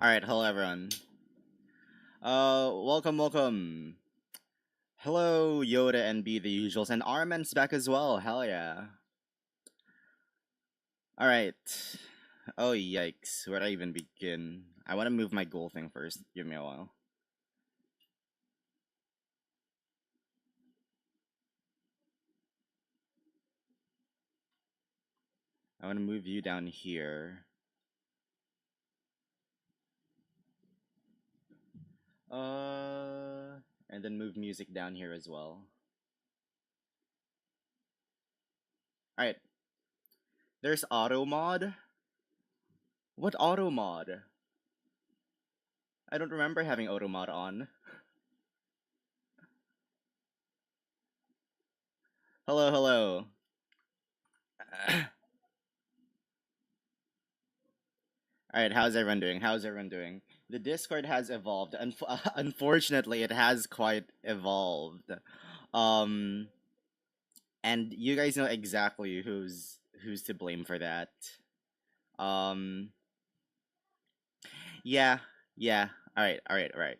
All right, hello everyone. Welcome. Hello, Yoda and B the usuals, and Armen's back as well. Hell yeah. All right. Oh yikes, where do I even begin? I want to move my goal thing first. Give me a while. I want to move you down here. And then move music down here as well. All right. There's auto mod. What auto mod? I don't remember having auto mod on. Hello, hello. All right, how's everyone doing? How's everyone doing? The Discord has evolved. Unfortunately, it has quite evolved. Um, and you guys know exactly who's to blame for that. Um, yeah, yeah. All right.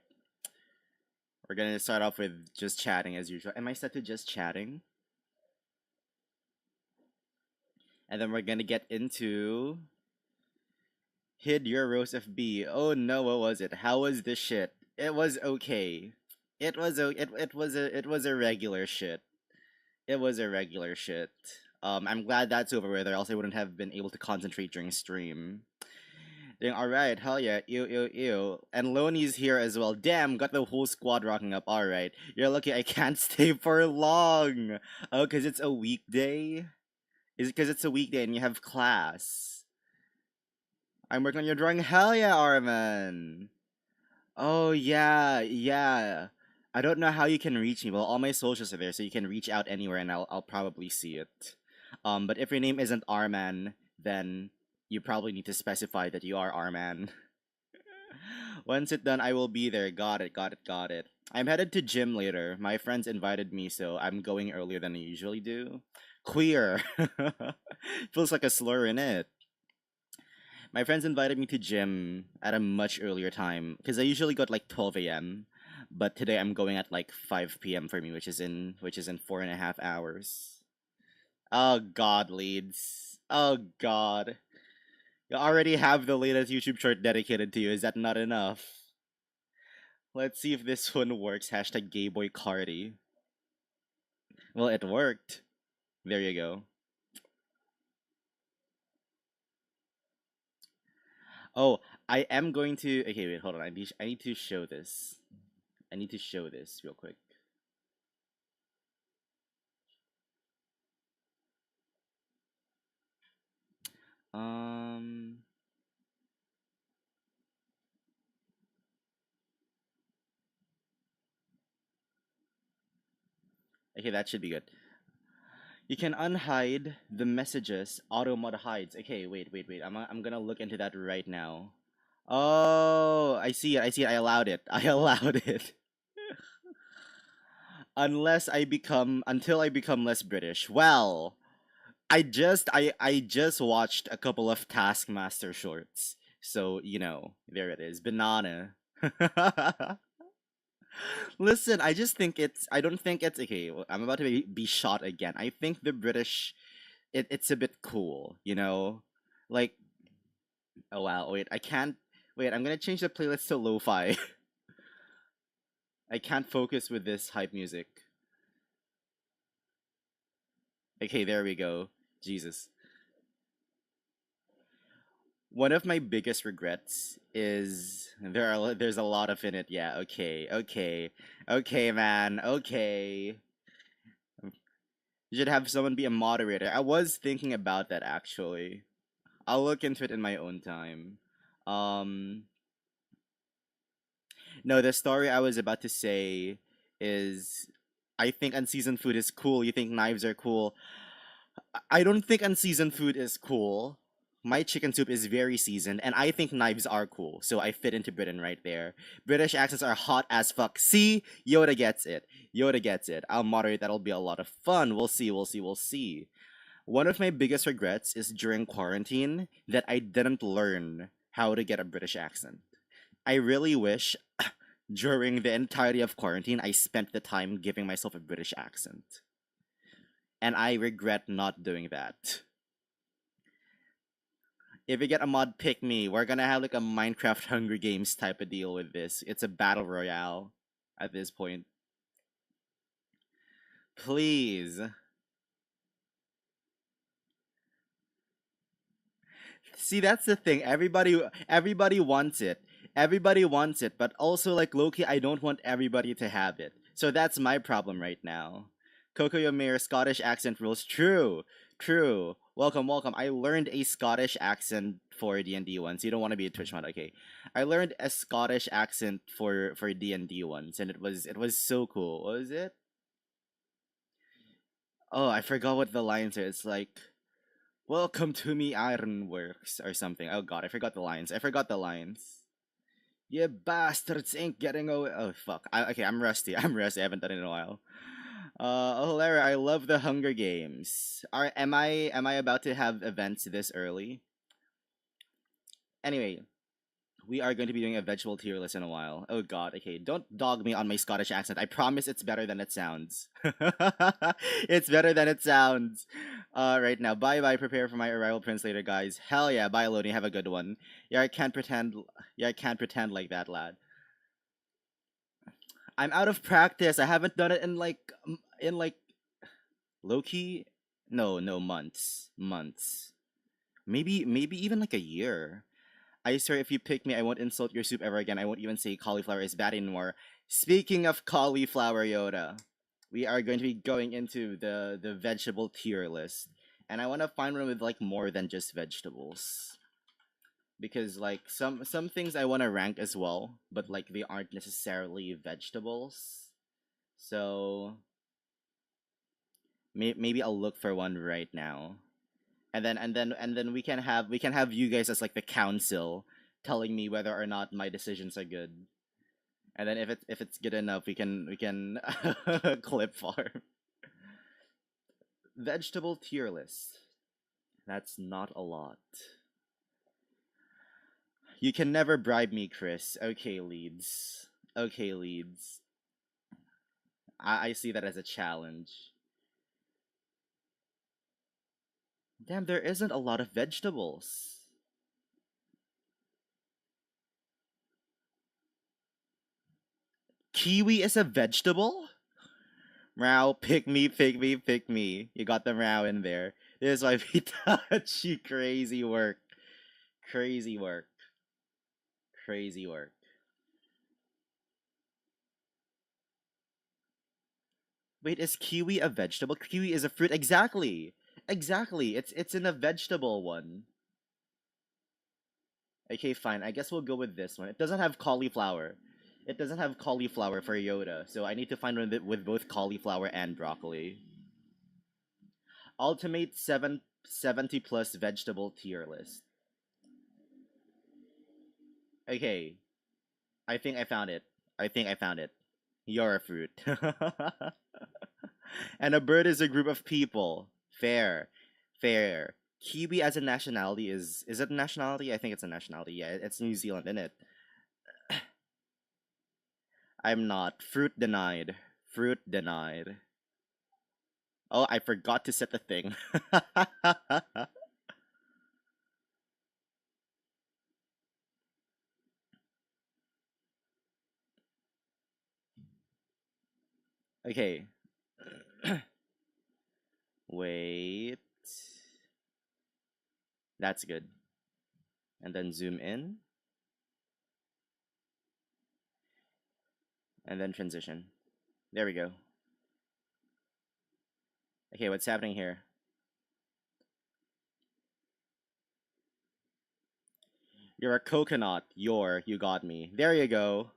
We're gonna start off with just chatting as usual. Am I set to just chatting? And then we're gonna get into hid your roast of B. Oh no, what was it? How was this shit? It was okay. It was a regular shit. It was a regular shit. I'm glad that's over with, or else I wouldn't have been able to concentrate during stream. Doing alright, hell yeah, ew. And Loney's here as well. Damn, got the whole squad rocking up. Alright. You're lucky I can't stay for long. Oh, cause it's a weekday? Is it cause it's a weekday and you have class? I'm working on your drawing. Hell yeah, Arman. Oh yeah. I don't know how you can reach me. Well, all my socials are there, so you can reach out anywhere, and I'll probably see it. But if your name isn't Arman, then you probably need to specify that you are Arman. Once it's done, I will be there. Got it. I'm headed to gym later. My friends invited me, so I'm going earlier than I usually do. Queer. Feels like a slur in it. My friends invited me to gym at a much earlier time because I usually go at like 12 a.m. But today I'm going at like 5 p.m. for me, which is in 4.5 hours. Oh God, leads. Oh God, you already have the latest YouTube short dedicated to you. Is that not enough? Let's see if this one works. Hashtag Gayboy Cardi. Well, it worked. There you go. Oh, I am going to. Okay, wait, hold on. I need to show this. I need to show this real quick. Um. Okay, that should be good. You can unhide the messages auto mod hides. Okay, wait. I'm gonna look into that right now. Oh, I see it. I allowed it. I allowed it. Until I become less British. Well, I just watched a couple of Taskmaster shorts. So, there it is. Banana. Listen, I don't think it's okay. I'm about to be shot again. I think the British, it's a bit cool, you know? Like, oh wow, wait, I'm gonna change the playlist to lo-fi. I can't focus with this hype music. Okay, there we go. Jesus. One of my biggest regrets is there's a lot of in it. Yeah, okay, man, okay. You should have someone be a moderator. I was thinking about that actually. I'll look into it in my own time. Um, no, the story I was about to say is I think unseasoned food is cool. You think knives are cool. I don't think unseasoned food is cool. My chicken soup is very seasoned, and I think knives are cool, so I fit into Britain right there. British accents are hot as fuck. See? Yoda gets it. Yoda gets it. I'll moderate. That'll be a lot of fun. We'll see. One of my biggest regrets is during quarantine that I didn't learn how to get a British accent. I really wish during the entirety of quarantine I spent the time giving myself a British accent. And I regret not doing that. If we get a mod pick me, we're gonna have like a Minecraft Hunger Games type of deal with this. It's a battle royale at this point. Please. See, that's the thing. Everybody wants it. Everybody wants it, but also like Loki, I don't want everybody to have it. So that's my problem right now. Coco Mayor Scottish accent rules. True. True. Welcome, welcome. I learned a Scottish accent for D&D once. You don't want to be a Twitch mod, okay? I learned a Scottish accent for D&D once, and it was so cool. What was it? Oh, I forgot what the lines are. It's like, "Welcome to me Ironworks" or something. Oh god, I forgot the lines. I forgot the lines. You bastards ain't getting away. Oh fuck. Okay, I'm rusty. I'm rusty. I haven't done it in a while. Oh, Lara, I love the Hunger Games. Am I about to have events this early? Anyway, we are going to be doing a vegetable tier list in a while. Oh god, okay. Don't dog me on my Scottish accent. I promise it's better than it sounds. It's better than it sounds. Right now. Bye bye. Prepare for my arrival prince later, guys. Hell yeah, bye Loni, have a good one. Yeah, I can't pretend like that, lad. I'm out of practice. I haven't done it in like low key. No, no, months. Months. Maybe even like a year. I swear if you pick me, I won't insult your soup ever again. I won't even say cauliflower is bad anymore. Speaking of cauliflower, Yoda, we are going to be going into the vegetable tier list. And I want to find one with like more than just vegetables. Because like some things I want to rank as well, but like they aren't necessarily vegetables. So maybe I'll look for one right now. And then we can have you guys as like the council telling me whether or not my decisions are good. And then if it's good enough, we can clip farm. Vegetable tier list. That's not a lot. You can never bribe me, Chris. Okay, Leeds. Okay, Leeds. I see that as a challenge. Damn, there isn't a lot of vegetables. Kiwi is a vegetable? Meow, pick me, pick me, pick me. You got the meow in there. This is why we touch you. Crazy work. Crazy work. Crazy work. Wait, is kiwi a vegetable? Kiwi is a fruit. Exactly. Exactly. It's in a vegetable one. Okay, fine. I guess we'll go with this one. It doesn't have cauliflower. It doesn't have cauliflower for Yoda, so I need to find one with both cauliflower and broccoli. Ultimate 770 plus vegetable tier list. Okay, I think I found it. I think I found it. You're a fruit. And a bird is a group of people. Fair. Fair. Kiwi as a nationality is it a nationality? I think it's a nationality. Yeah, it's New Zealand, isn't it? I'm not. Fruit denied. Fruit denied. Oh, I forgot to set the thing. Okay. Wait. That's good. And then zoom in. And then transition. There we go. Okay, what's happening here? You're a coconut. You got me. There you go.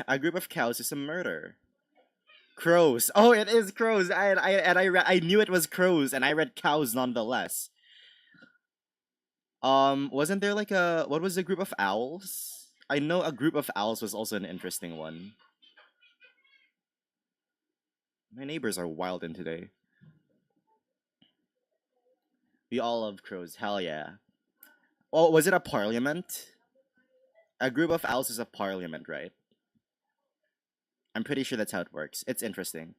A group of cows is a murder. Crows. Oh, it is crows. I knew it was crows, and I read cows nonetheless. Wasn't there like a what was the group of owls? I know a group of owls was also an interesting one. My neighbors are wild in today. We all love crows. Hell yeah. Oh, was it a parliament? A group of owls is a parliament, right? I'm pretty sure that's how it works. It's interesting.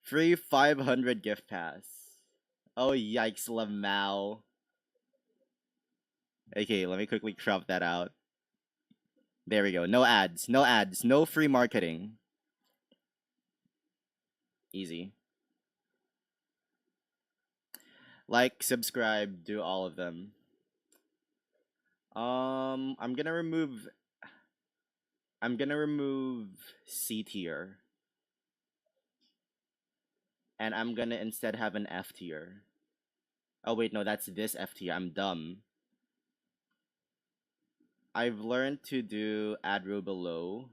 Free 500 gift pass. Oh yikes, Lamau. Okay, let me quickly crop that out. There we go. No ads. No ads. No free marketing. Easy. Like, subscribe, do all of them. I'm gonna remove C tier. And I'm gonna instead have an F tier. Oh wait, no, that's this F tier. I'm dumb. I've learned to do add row below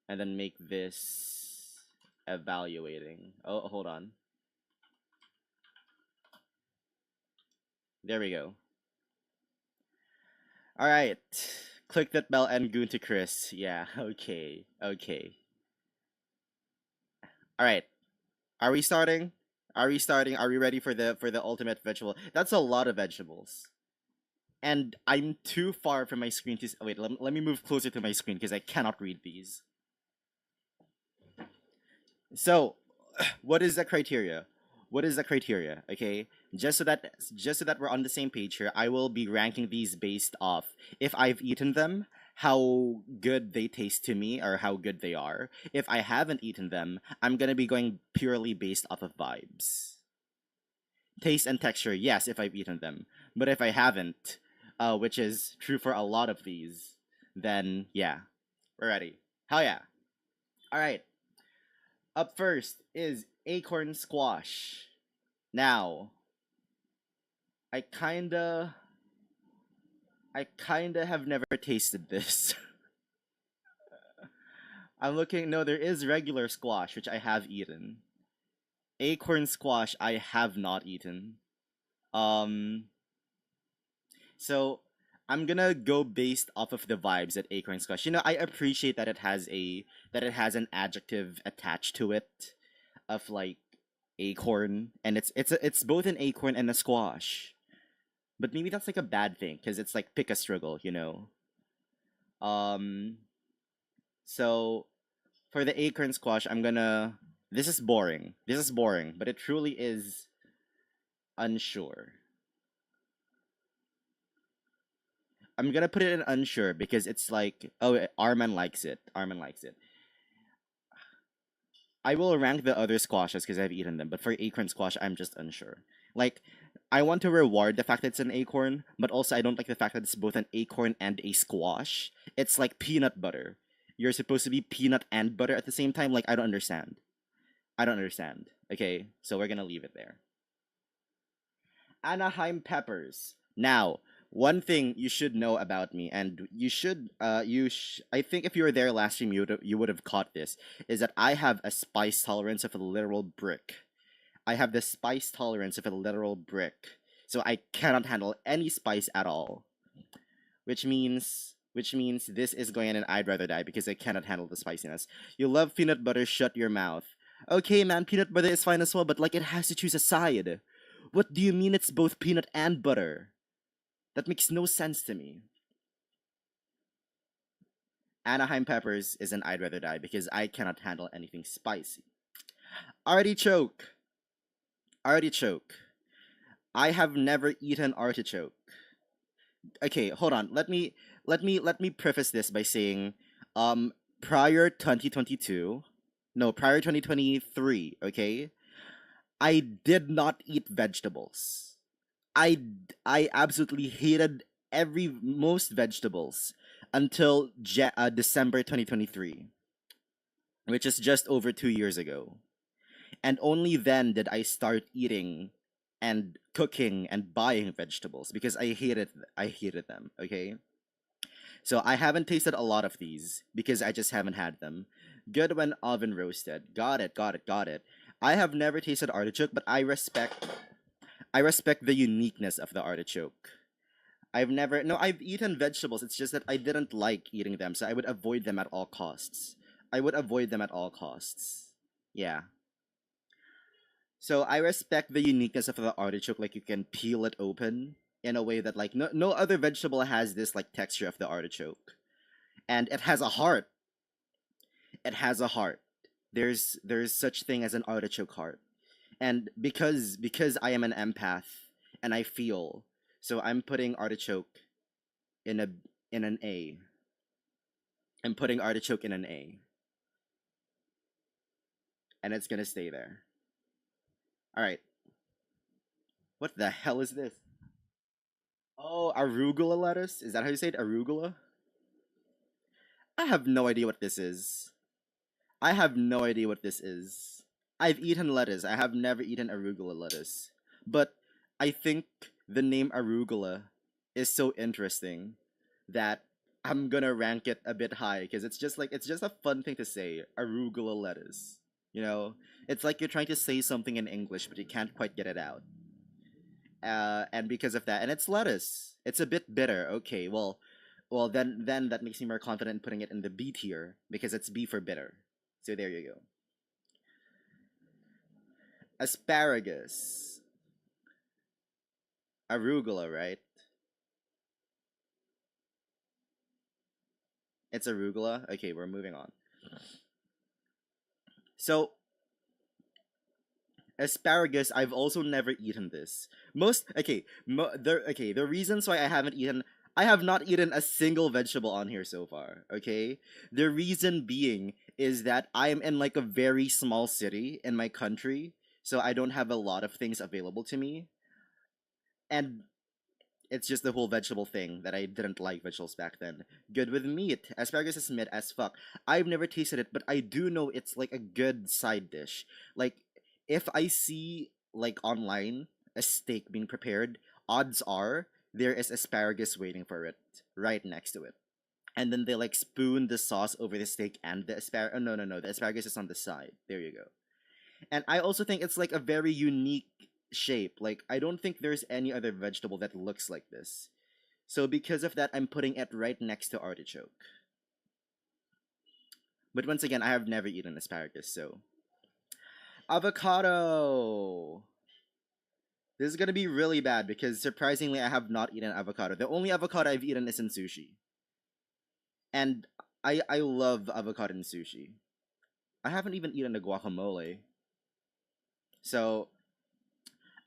and then make this evaluating. Oh, hold on. There we go. All right. Click that bell and goon to Chris. Yeah, okay. Okay. All right. Are we starting? Are we starting? Are we ready for the ultimate vegetable? That's a lot of vegetables. And I'm too far from my screen to wait, let me move closer to my screen because I cannot read these. So, what is the criteria? What is the criteria? Okay, just so that we're on the same page here, I will be ranking these based off if I've eaten them, how good they taste to me, or how good they are. If I haven't eaten them, I'm gonna be going purely based off of vibes. Taste and texture, yes, if I've eaten them. But if I haven't, which is true for a lot of these, then yeah, we're ready. Hell yeah. All right. Up first is acorn squash. Now, I kinda I kinda have never tasted this. I'm looking, no, there is regular squash, which I have eaten. Acorn squash I have not eaten. Um so I'm gonna go based off of the vibes at acorn squash. You know, I appreciate that it has an adjective attached to it of like acorn, and it's both an acorn and a squash. But maybe that's like a bad thing because it's like pick a struggle, you know. Um, so for the acorn squash, I'm gonna. This is boring. This is boring, but it truly is unsure. I'm gonna put it in unsure because it's like, oh, Arman likes it. Arman likes it. I will rank the other squashes because I've eaten them, but for acorn squash, I'm just unsure. Like, I want to reward the fact that it's an acorn, but also I don't like the fact that it's both an acorn and a squash. It's like peanut butter. You're supposed to be peanut and butter at the same time. Like, I don't understand. I don't understand. Okay, so we're gonna leave it there. Anaheim peppers. Now, one thing you should know about me, and I think if you were there last stream, you would have caught this, is that I have a spice tolerance of a literal brick. I have the spice tolerance of a literal brick, so I cannot handle any spice at all. Which means this is going in an I'd rather die because I cannot handle the spiciness. You love peanut butter, shut your mouth. Okay, man, peanut butter is fine as well, but like it has to choose a side. What do you mean it's both peanut and butter? That makes no sense to me. Anaheim peppers is an I'd rather die because I cannot handle anything spicy. Artichoke. Artichoke. I have never eaten artichoke. Okay, hold on. Let me preface this by saying, um, prior 2022, no, prior 2023, okay, I did not eat vegetables. I absolutely hated every most vegetables until December 2023, which is just over 2 years ago. And only then did I start eating and cooking and buying vegetables because I hated them, okay? So I haven't tasted a lot of these because I just haven't had them. Good when oven roasted. Got it, got it, got it. I have never tasted artichoke, but I respect the uniqueness of the artichoke. I've eaten vegetables. It's just that I didn't like eating them, so I would avoid them at all costs. I would avoid them at all costs. Yeah. So I respect the uniqueness of the artichoke, like you can peel it open. in a way that like no other vegetable has this like texture of the artichoke. And it has a heart. It has a heart. There's such thing as an artichoke heart. And because I am an empath and I feel, so I'm putting artichoke in a in an A. I'm putting artichoke in an A, and it's gonna stay there. All right. What the hell is this? Oh, arugula lettuce. Is that how you say it? Arugula? I have no idea what this is. I have no idea what this is. I've eaten lettuce. I have never eaten arugula lettuce. But I think the name arugula is so interesting that I'm gonna rank it a bit high because it's just a fun thing to say. Arugula lettuce. You know, it's like you're trying to say something in English but you can't quite get it out. And because of that, and it's lettuce. It's a bit bitter. Okay, well then that makes me more confident in putting it in the B tier because it's B for bitter. So there you go. Asparagus, arugula, right? It's arugula. Okay, we're moving on. So asparagus, I've also never eaten this. The reasons why I haven't eaten, I have not eaten a single vegetable on here so far. Okay, the reason being is that I am in like a very small city in my country, so I don't have a lot of things available to me, and it's just the whole vegetable thing that I didn't like vegetables back then. Good with meat. Asparagus is mid as fuck. I've never tasted it, but I do know it's like a good side dish. Like, if I see, like, online a steak being prepared, odds are there is asparagus waiting for it right next to it. And then they, like, spoon the sauce over the steak and the asparagus. Oh, no, no, no. The asparagus is on the side. There you go. And I also think it's like a very unique shape. Like I don't think there's any other vegetable that looks like this. So because of that, I'm putting it right next to artichoke. But once again, I have never eaten asparagus, so avocado. This is gonna be really bad because surprisingly, I have not eaten avocado. The only avocado I've eaten is in sushi, and I love avocado in sushi. I haven't even eaten a guacamole, so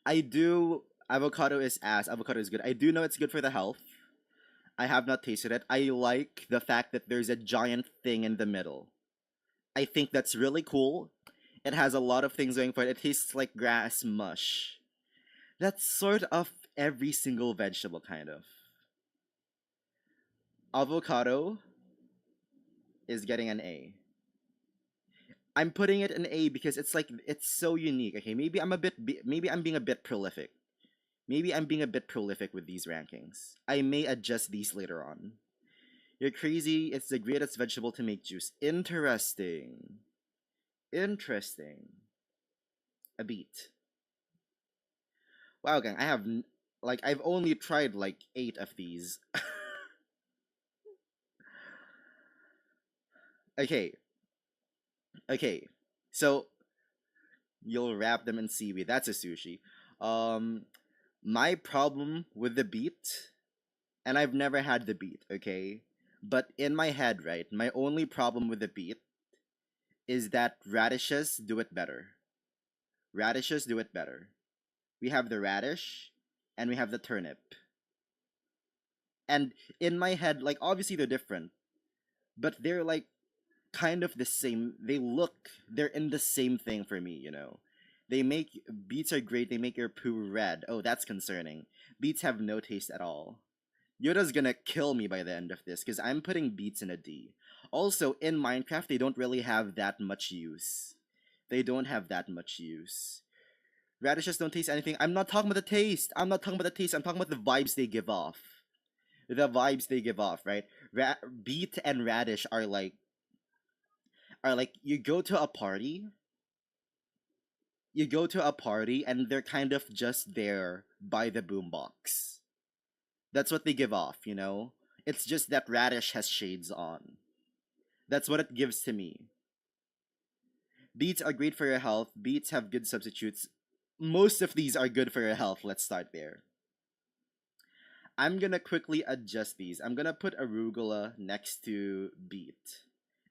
I do. Avocado is ass. Avocado is good. I do know it's good for the health. I have not tasted it. I like the fact that there's a giant thing in the middle. I think that's really cool. It has a lot of things going for it. It tastes like grass mush. That's sort of every single vegetable, kind of. Avocado is getting an A. I'm putting it an A because it's like it's so unique. Okay, maybe I'm being a bit prolific. Maybe I'm being a bit prolific with these rankings. I may adjust these later on. You're crazy. It's the greatest vegetable to make juice. Interesting. Interesting. A beet. Wow, gang. Like I've only tried like 8 of these. Okay. Okay. So you'll wrap them in seaweed. That's a sushi. Um, my problem with the beet, and I've never had the beet. Okay, but in my head, right, my only problem with the beet is that radishes do it better. Radishes do it better. We have the radish and we have the turnip. And in my head, like obviously they're different, but they're like kind of the same. They're in the same thing for me, you know. They make beets are great, they make your poo red. Oh, that's concerning. Beets have no taste at all. Yoda's gonna kill me by the end of this because I'm putting beets in a D. Also, in Minecraft, they don't really have that much use. They don't have that much use. Radishes don't taste anything. I'm not talking about the taste. I'm not talking about the taste. I'm talking about the vibes they give off. The vibes they give off, right? Beet and radish are like you go to a party and they're kind of just there by the boombox. That's what they give off, you know? It's just that radish has shades on. That's what it gives to me. Beets are great for your health. Beets have good substitutes. Most of these are good for your health. Let's start there. I'm gonna quickly adjust these. I'm gonna put arugula next to beet.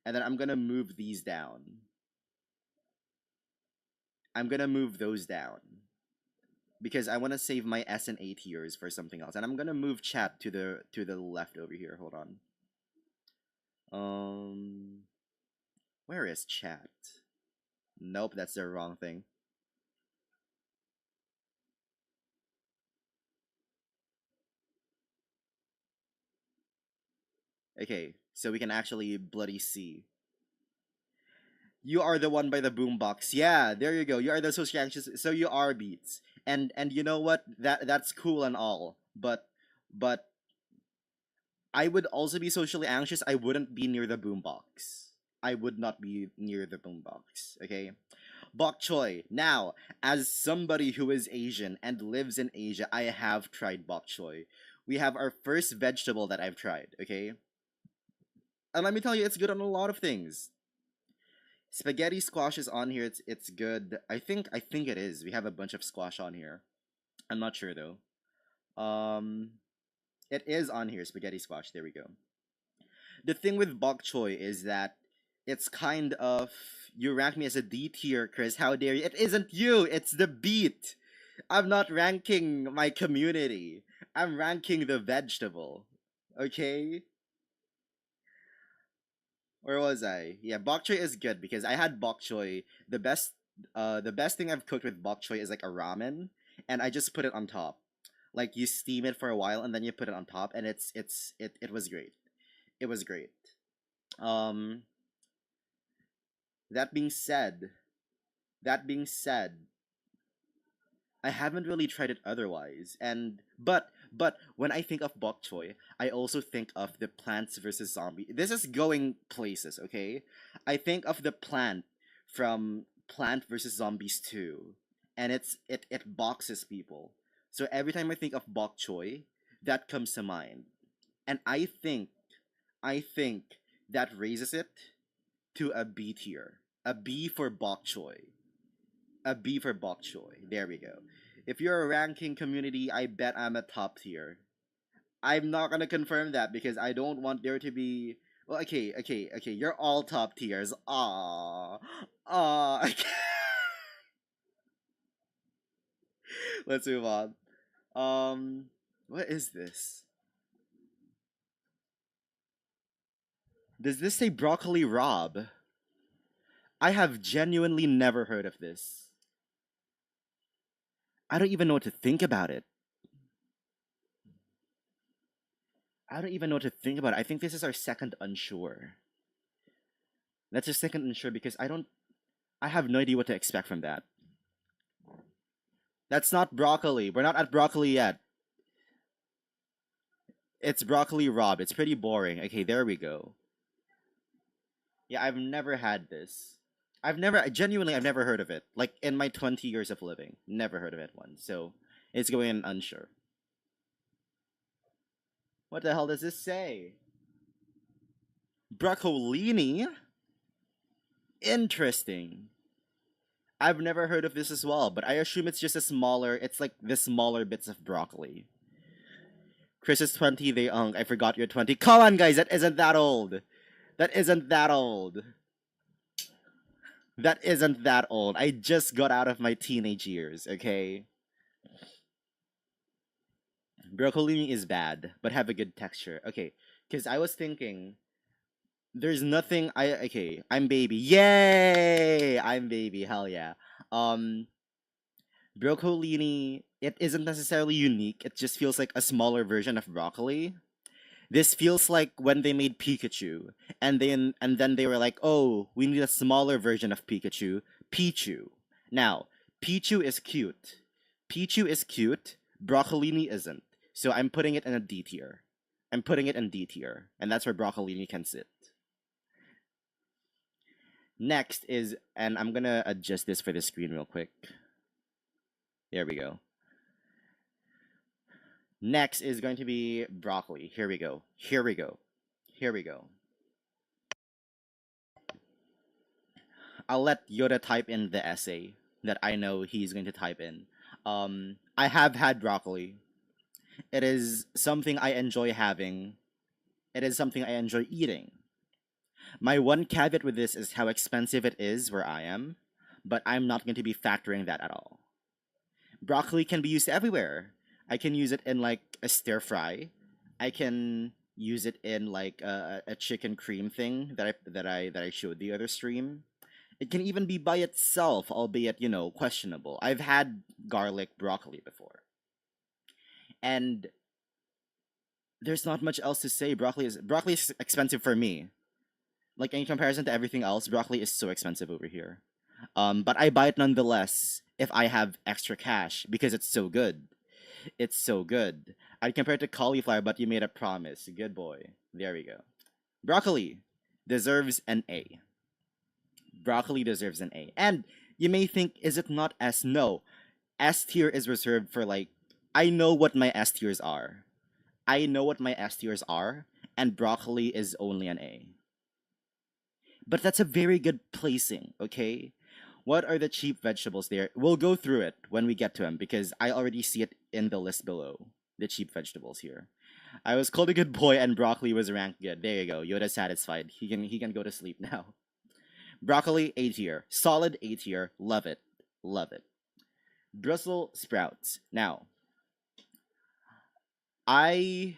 And then I'm gonna move these down. I'm gonna move those down. Because I wanna save my S and A tiers for something else. And I'm gonna move chat to the left over here. Hold on. Where is chat? Nope, that's the wrong thing. Okay, so we can actually bloody see. You are the one by the boombox. Yeah, there you go. You are the social anxious. So you are Beats, and you know what? That's cool and all, but I would also be socially anxious. I wouldn't be near the boombox. I would not be near the boombox. Okay, bok choy. Now, as somebody who is Asian and lives in Asia, I have tried bok choy. We have our first vegetable that I've tried. Okay, and let me tell you, it's good on a lot of things. Spaghetti squash is on here. It's good. I think it is. We have a bunch of squash on here. I'm not sure though. Um, it is on here. Spaghetti squash. There we go. The thing with bok choy is that it's kind of, you rank me as a D tier, Chris. How dare you? It isn't you. It's the beat. I'm not ranking my community. I'm ranking the vegetable. Okay. Where was I? Yeah, bok choy is good because I had bok choy. The best thing I've cooked with bok choy is like a ramen, and I just put it on top. Like you steam it for a while and then you put it on top, and it was great. It was great. Um, that being said, that being said, I haven't really tried it otherwise. But when I think of bok choy, I also think of the Plants vs Zombie. This is going places, okay? I think of the plant from Plant vs Zombies 2, and it boxes people. So every time I think of bok choy, that comes to mind. And I think that raises it to a B tier. A B for bok choy. A B for bok choy. There we go. If you're a ranking community, I bet I'm a top tier. I'm not gonna confirm that because I don't want there to be. Well, okay. You're all top tiers. Ah. Let's move on. What is this? Does this say broccoli Rob? I have genuinely never heard of this. I don't even know what to think about it. I don't even know what to think about it. I think this is our second unsure. That's our second unsure because I have no idea what to expect from that. That's not broccoli. We're not at broccoli yet. It's broccoli Rob. It's pretty boring. Okay, there we go. Yeah, I've never had this. I've never heard of it. Like in my 20 years of living, never heard of it once. So it's going in unsure. What the hell does this say? Broccolini? Interesting. I've never heard of this as well, but I assume it's just a smaller, it's like the smaller bits of broccoli. Chris is 20, they I forgot you're 20. Come on, guys, that isn't that old. That isn't that old. That isn't that old. I just got out of my teenage years, okay? Broccolini is bad, but have a good texture. Okay, because I was thinking, there's nothing okay, I'm baby. Yay! I'm baby, hell yeah. Um, Broccolini, it isn't necessarily unique, it just feels like a smaller version of broccoli. This feels like when they made Pikachu, and then they were like, "Oh, we need a smaller version of Pikachu, Pichu." Now, Pichu is cute. Pichu is cute. Broccolini isn't. So I'm putting it in a D tier. I'm putting it in D tier, and that's where Broccolini can sit. Next is, and I'm gonna adjust this for the screen real quick. There we go. Next is going to be broccoli. Here we go. Here we go. Here we go. I'll let Yoda type in the essay that I know he's going to type in. I have had broccoli. It is something I enjoy having. It is something I enjoy eating. My one caveat with this is how expensive it is where I am, but I'm not going to be factoring that at all. Broccoli can be used everywhere. I can use it in like a stir fry. I can use it in like a chicken cream thing that I showed the other stream. It can even be by itself, albeit questionable. I've had garlic broccoli before, and there's not much else to say. Broccoli is expensive for me. Like in comparison to everything else, broccoli is so expensive over here. But I buy it nonetheless if I have extra cash because it's so good. It's so good. I'd compare it to cauliflower, but you made a promise. Good boy. There we go. Broccoli deserves an A. Broccoli deserves an A. And you may think, is it not S? No. S tier is reserved for like, I know what my S tiers are. I know what my S tiers are, and broccoli is only an A. But that's a very good placing, okay? What are the cheap vegetables there? We'll go through it when we get to them because I already see it in the list below. The cheap vegetables here. I was called a good boy and broccoli was ranked good. There you go. Yoda's satisfied. He can go to sleep now. Broccoli A tier. Solid A tier. Love it. Love it. Brussels sprouts. Now, I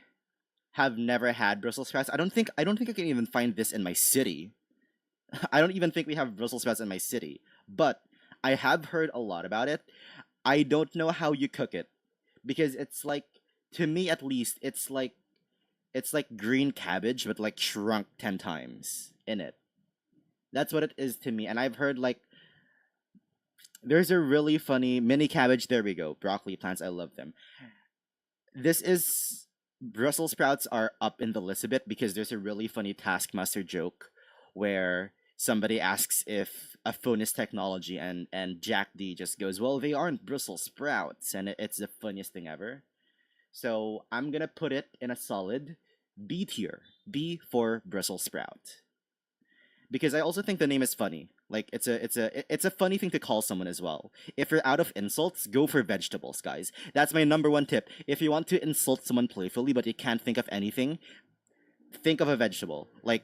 have never had Brussels sprouts. I don't think I can even find this in my city. I don't even think we have Brussels sprouts in my city. But I have heard a lot about it. I don't know how you cook it because it's like, to me at least, it's like green cabbage but like shrunk 10 times in it. That's what it is to me. And I've heard like there's a really funny mini cabbage. There we go. Broccoli plants. I love them. This is Brussels sprouts are up in the list a bit because there's a really funny Taskmaster joke where somebody asks if a phone is technology and Jack D just goes, "Well, they aren't Brussels sprouts," and it's the funniest thing ever. So I'm gonna put it in a solid B tier. B for Brussels sprout because I also think the name is funny. Like it's a funny thing to call someone as well. If you're out of insults, go for vegetables, guys. That's my number one tip. If you want to insult someone playfully but you can't think of anything, think of a vegetable. Like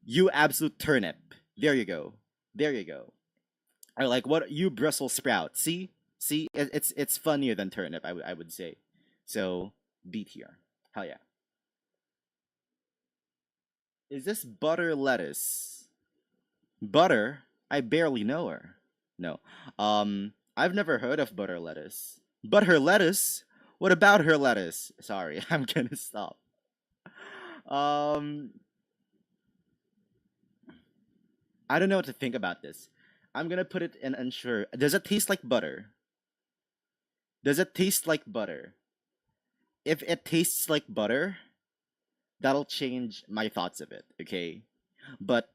you absolute turnip. There you go. There you go. Or like what you Brussels sprout. See, it's funnier than turnip. I would say. So B tier. Hell yeah. Is this butter lettuce? Butter? I barely know her. No. I've never heard of butter lettuce. But her lettuce? What about her lettuce? Sorry, I'm gonna stop. Um, I don't know what to think about this. I'm gonna put it in unsure. Does it taste like butter? Does it taste like butter? If it tastes like butter, that'll change my thoughts of it, okay? But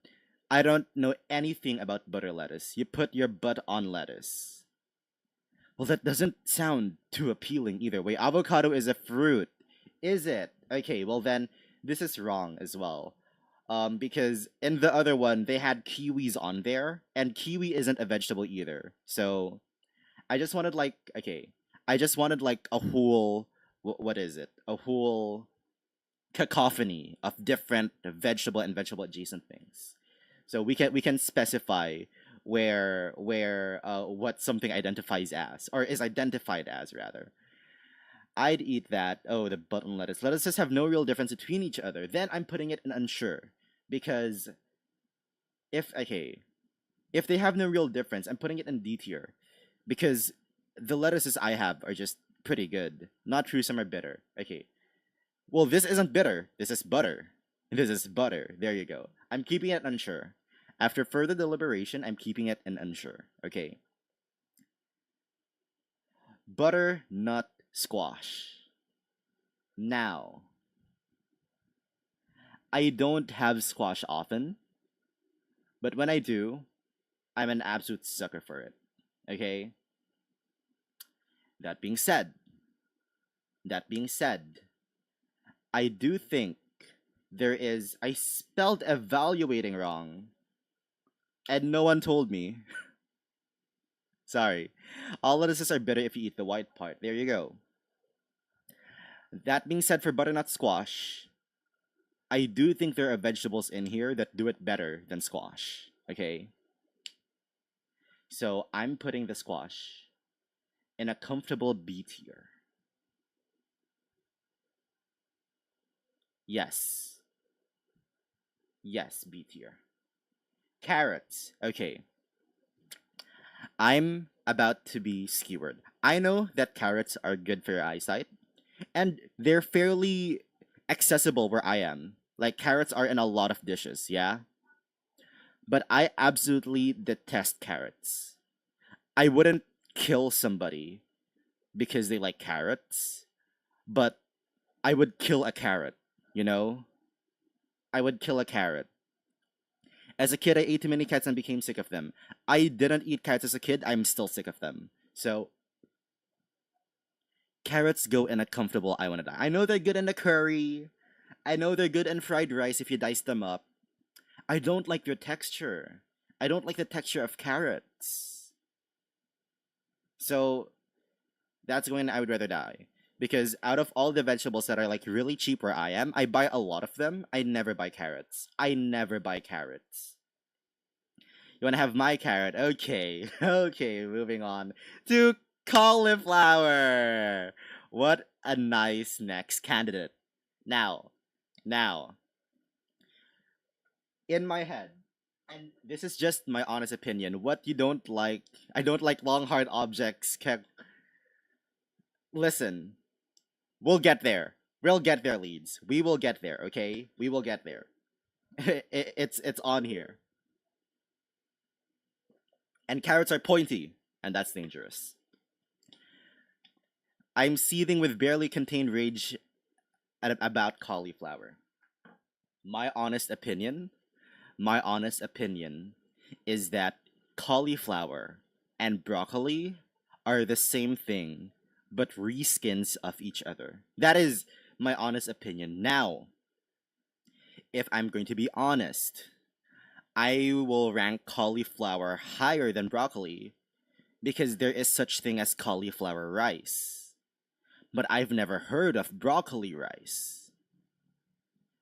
I don't know anything about butter lettuce. You put your butt on lettuce. Well, that doesn't sound too appealing either way. Avocado is a fruit. Is it? Okay, well then, this is wrong as well. Because in the other one, they had kiwis on there, and kiwi isn't a vegetable either. So, I just wanted like, okay, I just wanted like a whole, what is it? A whole cacophony of different vegetable and vegetable adjacent things. So we can specify where what something identifies as or is identified as rather. I'd eat that. Oh, the button lettuce. Lettuces have no real difference between each other. Then I'm putting it in unsure because if okay, if they have no real difference, I'm putting it in D tier because the lettuces I have are just pretty good. Not true, some are bitter. Okay, well, this isn't bitter. This is butter. This is butter. There you go. I'm keeping it unsure. After further deliberation, I'm keeping it in unsure. Okay. Butternut squash. Now, I don't have squash often, but when I do, I'm an absolute sucker for it. Okay? That being said, that being said, I do think I spelled evaluating wrong, and no one told me. Sorry. All lettuces are bitter if you eat the white part. There you go. That being said, for butternut squash, I do think there are vegetables in here that do it better than squash. Okay? So I'm putting the squash in a comfortable B tier. Yes. Yes, B tier. Carrots. Okay. I'm about to be skewered. I know that carrots are good for your eyesight, and they're fairly accessible where I am. Like, carrots are in a lot of dishes, yeah? But I absolutely detest carrots. I wouldn't kill somebody because they like carrots, but I would kill a carrot, you know? I would kill a carrot. As a kid, I ate too many cats and became sick of them. I didn't eat cats as a kid, I'm still sick of them. So, carrots go in a comfortable I wanna die. I know they're good in the curry. I know they're good in fried rice if you dice them up. I don't like their texture. I don't like the texture of carrots. So, that's when I would rather die. Because out of all the vegetables that are like really cheap where I am, I buy a lot of them. I never buy carrots. I never buy carrots. You want to have my carrot? Okay. Okay, moving on to cauliflower. What a nice next candidate. Now, now, in my head, and this is just my honest opinion, what you don't like, I don't like long hard objects. Listen, we'll get there. We'll get there, Leeds. We will get there, okay? We will get there. It's on here. And carrots are pointy, and that's dangerous. I'm seething with barely contained rage about cauliflower. My honest opinion, my honest opinion is that cauliflower and broccoli are the same thing, but reskins of each other. That is my honest opinion. Now, if I'm going to be honest, I will rank cauliflower higher than broccoli because there is such thing as cauliflower rice. But I've never heard of broccoli rice.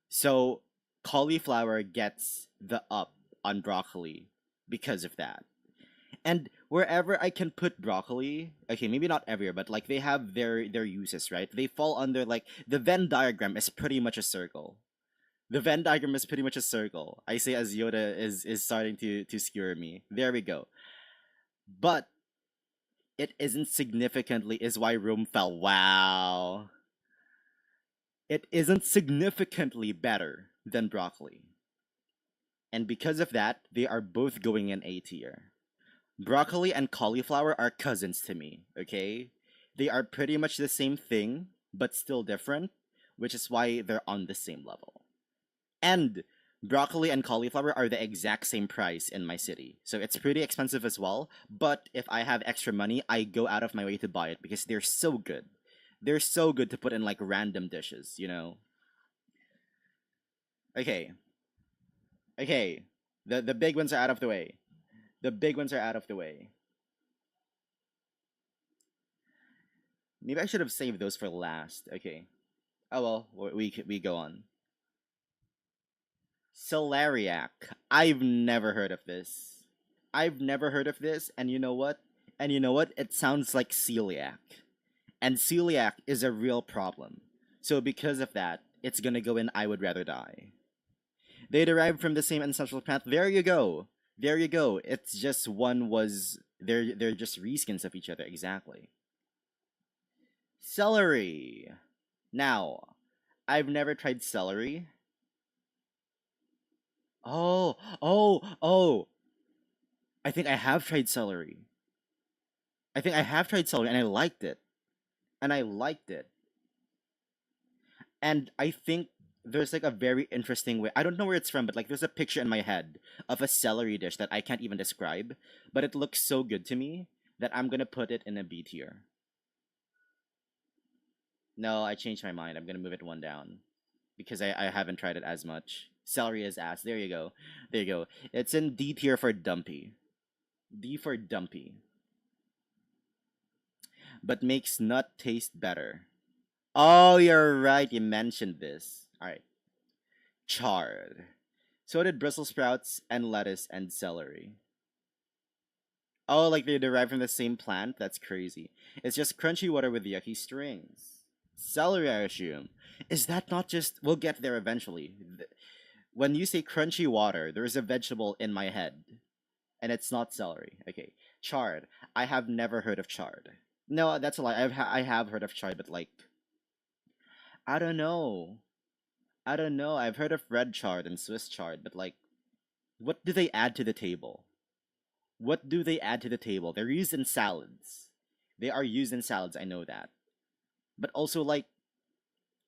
So cauliflower gets the up on broccoli because of that. And wherever I can put broccoli, okay, maybe not everywhere, but like they have their uses, right? They fall under like the Venn diagram is pretty much a circle. The Venn diagram is pretty much a circle. I say as Yoda is starting to skewer me. There we go. But it isn't significantly is why Rome fell. Wow. It isn't significantly better than broccoli. And because of that, they are both going in A tier. Broccoli and cauliflower are cousins to me, okay? They are pretty much the same thing, but still different, which is why they're on the same level. And broccoli and cauliflower are the exact same price in my city. So it's pretty expensive as well, but if I have extra money, I go out of my way to buy it because they're so good. They're so good to put in like random dishes, you know? Okay. Okay. The big ones are out of the way. The big ones are out of the way. Maybe I should have saved those for last. Okay. Oh well, we go on. Celeriac. I've never heard of this. I've never heard of this, and you know what? And you know what? It sounds like celiac. And celiac is a real problem. So because of that, it's gonna go in I would rather die. They derive from the same ancestral plant. There you go. There you go. It's just one was they're just reskins of each other exactly. Celery. Now, I've never tried celery. Oh. I think I have tried celery. I think I have tried celery and I liked it. And I liked it. And I think there's like a very interesting way. I don't know where it's from, but like there's a picture in my head of a celery dish that I can't even describe, but it looks so good to me that I'm gonna put it in a B tier. No, I changed my mind. I'm gonna move it one down because I haven't tried it as much. Celery is ass. There you go. There you go. It's in D tier for dumpy. D for dumpy. But makes nut taste better. Oh, you're right. You mentioned this. All right. Chard. So did Brussels sprouts and lettuce and celery. Oh, like they derive from the same plant? That's crazy. It's just crunchy water with yucky strings. Celery, I assume. Is that not just. We'll get there eventually. When you say crunchy water, there's a vegetable in my head. And it's not celery. Okay. Chard. I have never heard of chard. No, that's a lie. I have heard of chard, but like. I don't know. I don't know. I've heard of red chard and Swiss chard, but like. What do they add to the table? What do they add to the table? They're used in salads. They are used in salads, I know that. But also, like,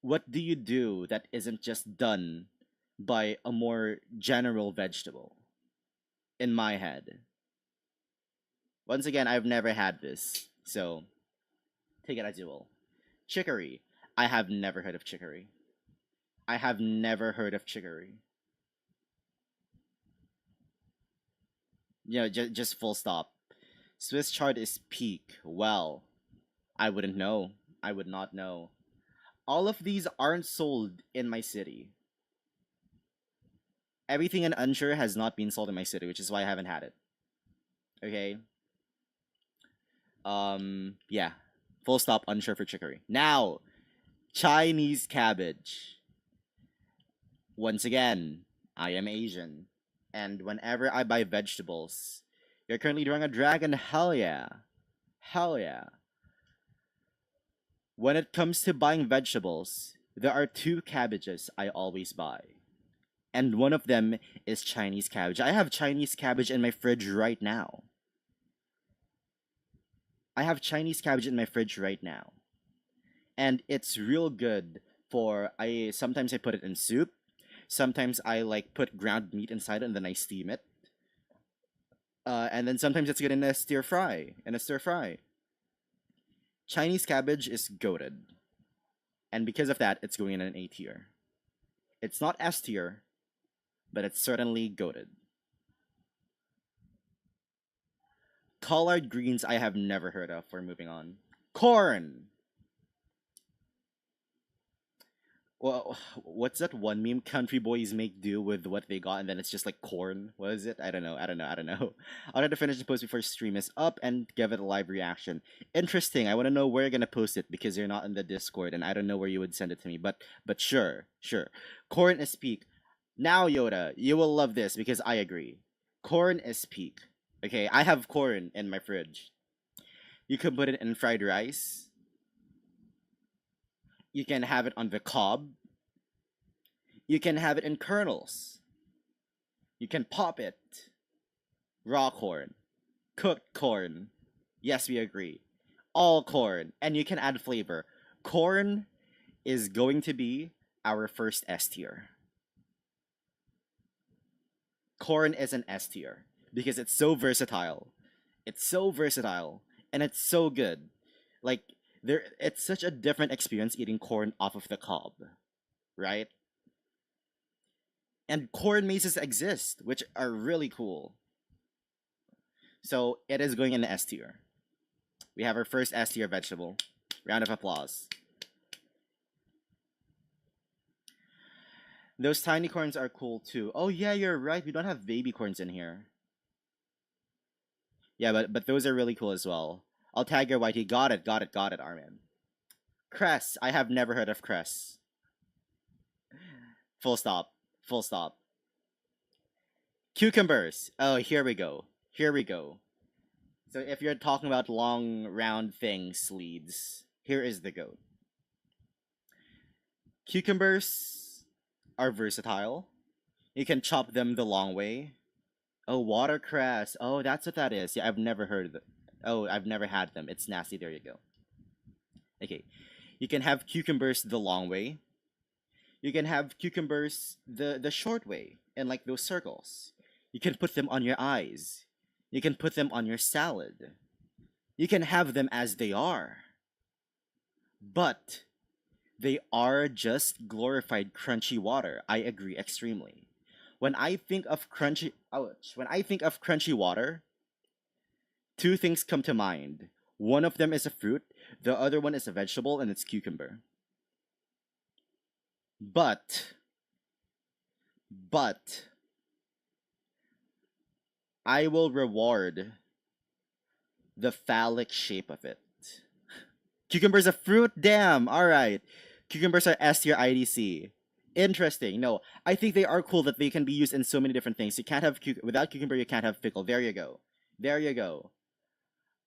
what do you do that isn't just done by a more general vegetable? In my head. Once again, I've never had this, so take it as you will. Chicory. I have never heard of chicory. I have never heard of chicory. Just full stop. Swiss chard is peak. Well, I wouldn't know. I would not know. All of these aren't sold in my city. Everything in Unsure has not been sold in my city, which is why I haven't had it. Okay. Yeah. Full stop. Unsure for chicory. Now, Chinese cabbage. Once again, I am Asian, and whenever I buy vegetables, you're currently drawing a dragon. Hell yeah. Hell yeah. When it comes to buying vegetables, there are two cabbages I always buy. And one of them is Chinese cabbage. I have Chinese cabbage in my fridge right now. I have Chinese cabbage in my fridge right now. And it's real good for I sometimes I put it in soup. Sometimes I like put ground meat inside it and then I steam it. And then sometimes it's good in a stir fry. Chinese cabbage is goated. And because of that, it's going in an A tier. It's not S tier, but it's certainly goated. Collard greens I have never heard of. We're moving on. Corn. Well, what's that one meme? Country boys make do with what they got, and then it's just like corn. What is it? I don't know. I'll try to finish the post before stream is up and give it a live reaction. Interesting. I want to know where you're gonna post it because you're not in the Discord, and I don't know where you would send it to me. But sure. Corn is peak. Now, Yoda, you will love this because I agree. Corn is peak. Okay, I have corn in my fridge. You can put it in fried rice. You can have it on the cob. You can have it in kernels. You can pop it. Raw corn. Cooked corn. Yes, we agree. All corn. And you can add flavor. Corn is going to be our first S tier. Corn is an S tier because it's so versatile. It's so versatile and it's so good. Like it's such a different experience eating corn off of the cob, right? And corn mazes exist, which are really cool. So it is going in the S tier. We have our first S tier vegetable. Round of applause. Those tiny corns are cool too. Oh yeah, you're right. We don't have baby corns in here. Yeah, but those are really cool as well. I'll tag your whitey. Got it, Armin. Cress. I have never heard of cress. Full stop. Cucumbers. Oh, here we go. So if you're talking about long, round things, leads, here is the goat. Cucumbers are versatile. You can chop them the long way. Oh, watercress. Oh, that's what that is. Yeah, I've never heard of it. Oh, I've never had them. It's nasty. There you go. Okay. You can have cucumbers the long way. You can have cucumbers the short way in like those circles. You can put them on your eyes. You can put them on your salad. You can have them as they are. But they are just glorified crunchy water. I agree extremely. When I think of crunchy water, two things come to mind. One of them is a fruit, the other one is a vegetable, and it's cucumber. But, but, I will reward the phallic shape of it. Cucumber's a fruit? Damn, alright. Cucumbers are S tier IDC. Interesting. No, I think they are cool that they can be used in so many different things. You can't have without cucumber, you can't have pickle. There you go. There you go.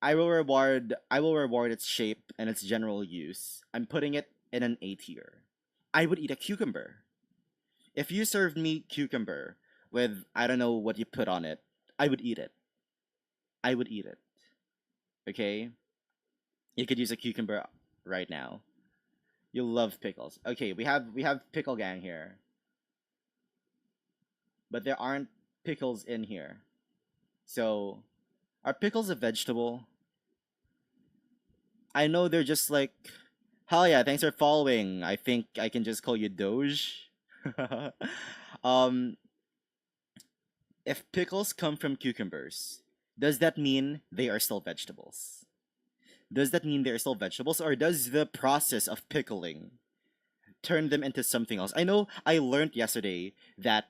I will reward its shape and its general use. I'm putting it in an A tier. I would eat a cucumber. If you served me cucumber with I don't know what you put on it, I would eat it. I would eat it. Okay? You could use a cucumber right now. You love pickles. Okay, we have pickle gang here. But there aren't pickles in here. So, are pickles a vegetable? I know they're just like, hell yeah, thanks for following. I think I can just call you Doge. um, if pickles come from cucumbers, does that mean they are still vegetables? Does that mean they're still vegetables, or does the process of pickling turn them into something else? I know I learned yesterday that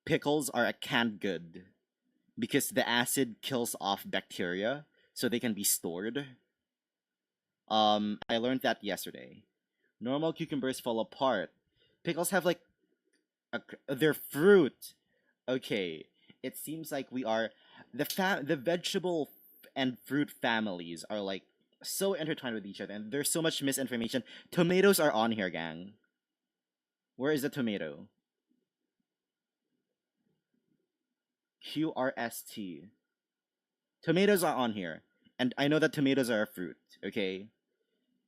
pickles are a canned good because the acid kills off bacteria so they can be stored. I learned that yesterday. Normal cucumbers fall apart. Pickles have like they're fruit. Okay, it seems like we are the vegetable and fruit families are like so intertwined with each other, and there's so much misinformation. Tomatoes are on here, gang. Where is the tomato? QRST. Tomatoes are on here, and I know that tomatoes are a fruit. Okay,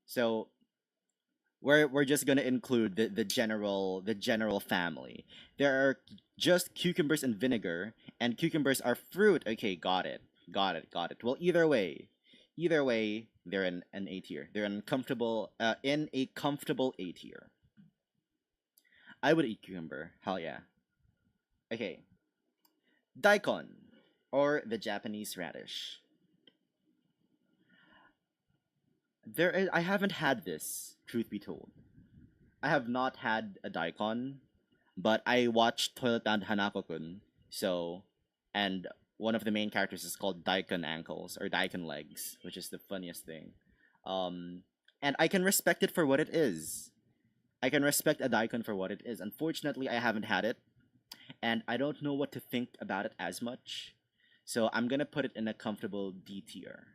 so we're just gonna include the general family. There are just cucumbers and vinegar, and cucumbers are fruit. Okay, got it, got it. Well, either way, they're in an A tier. They're in a comfortable A tier. I would eat cucumber. Hell yeah. Okay, daikon, or the Japanese radish. I haven't had this. Truth be told, I have not had a daikon, but I watched Toilet Bound Hanako-kun. So, and one of the main characters is called Daikon Ankles or Daikon Legs, which is the funniest thing. Um, and I can respect it for what it is. I can respect a daikon for what it is. Unfortunately, I haven't had it, and I don't know what to think about it as much. So I'm gonna put it in a comfortable D tier.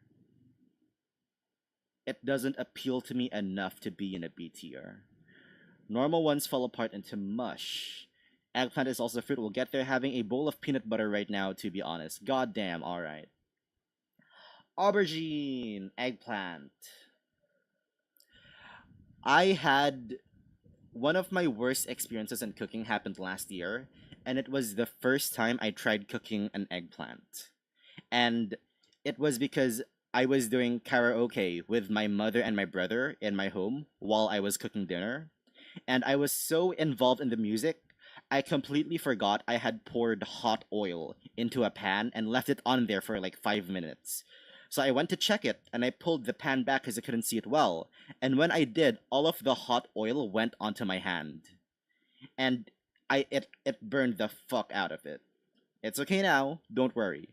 It doesn't appeal to me enough to be in a B tier. Normal ones fall apart into mush. Eggplant is also fruit. We'll get there. Having a bowl of peanut butter right now, to be honest. God damn, alright. Aubergine, eggplant. I had one of my worst experiences in cooking happened last year, and it was the first time I tried cooking an eggplant. And it was because I was doing karaoke with my mother and my brother in my home while I was cooking dinner. And I was so involved in the music, I completely forgot I had poured hot oil into a pan and left it on there for like 5 minutes. So I went to check it and I pulled the pan back because I couldn't see it well. And when I did, all of the hot oil went onto my hand. And it burned the fuck out of it. It's okay now, don't worry.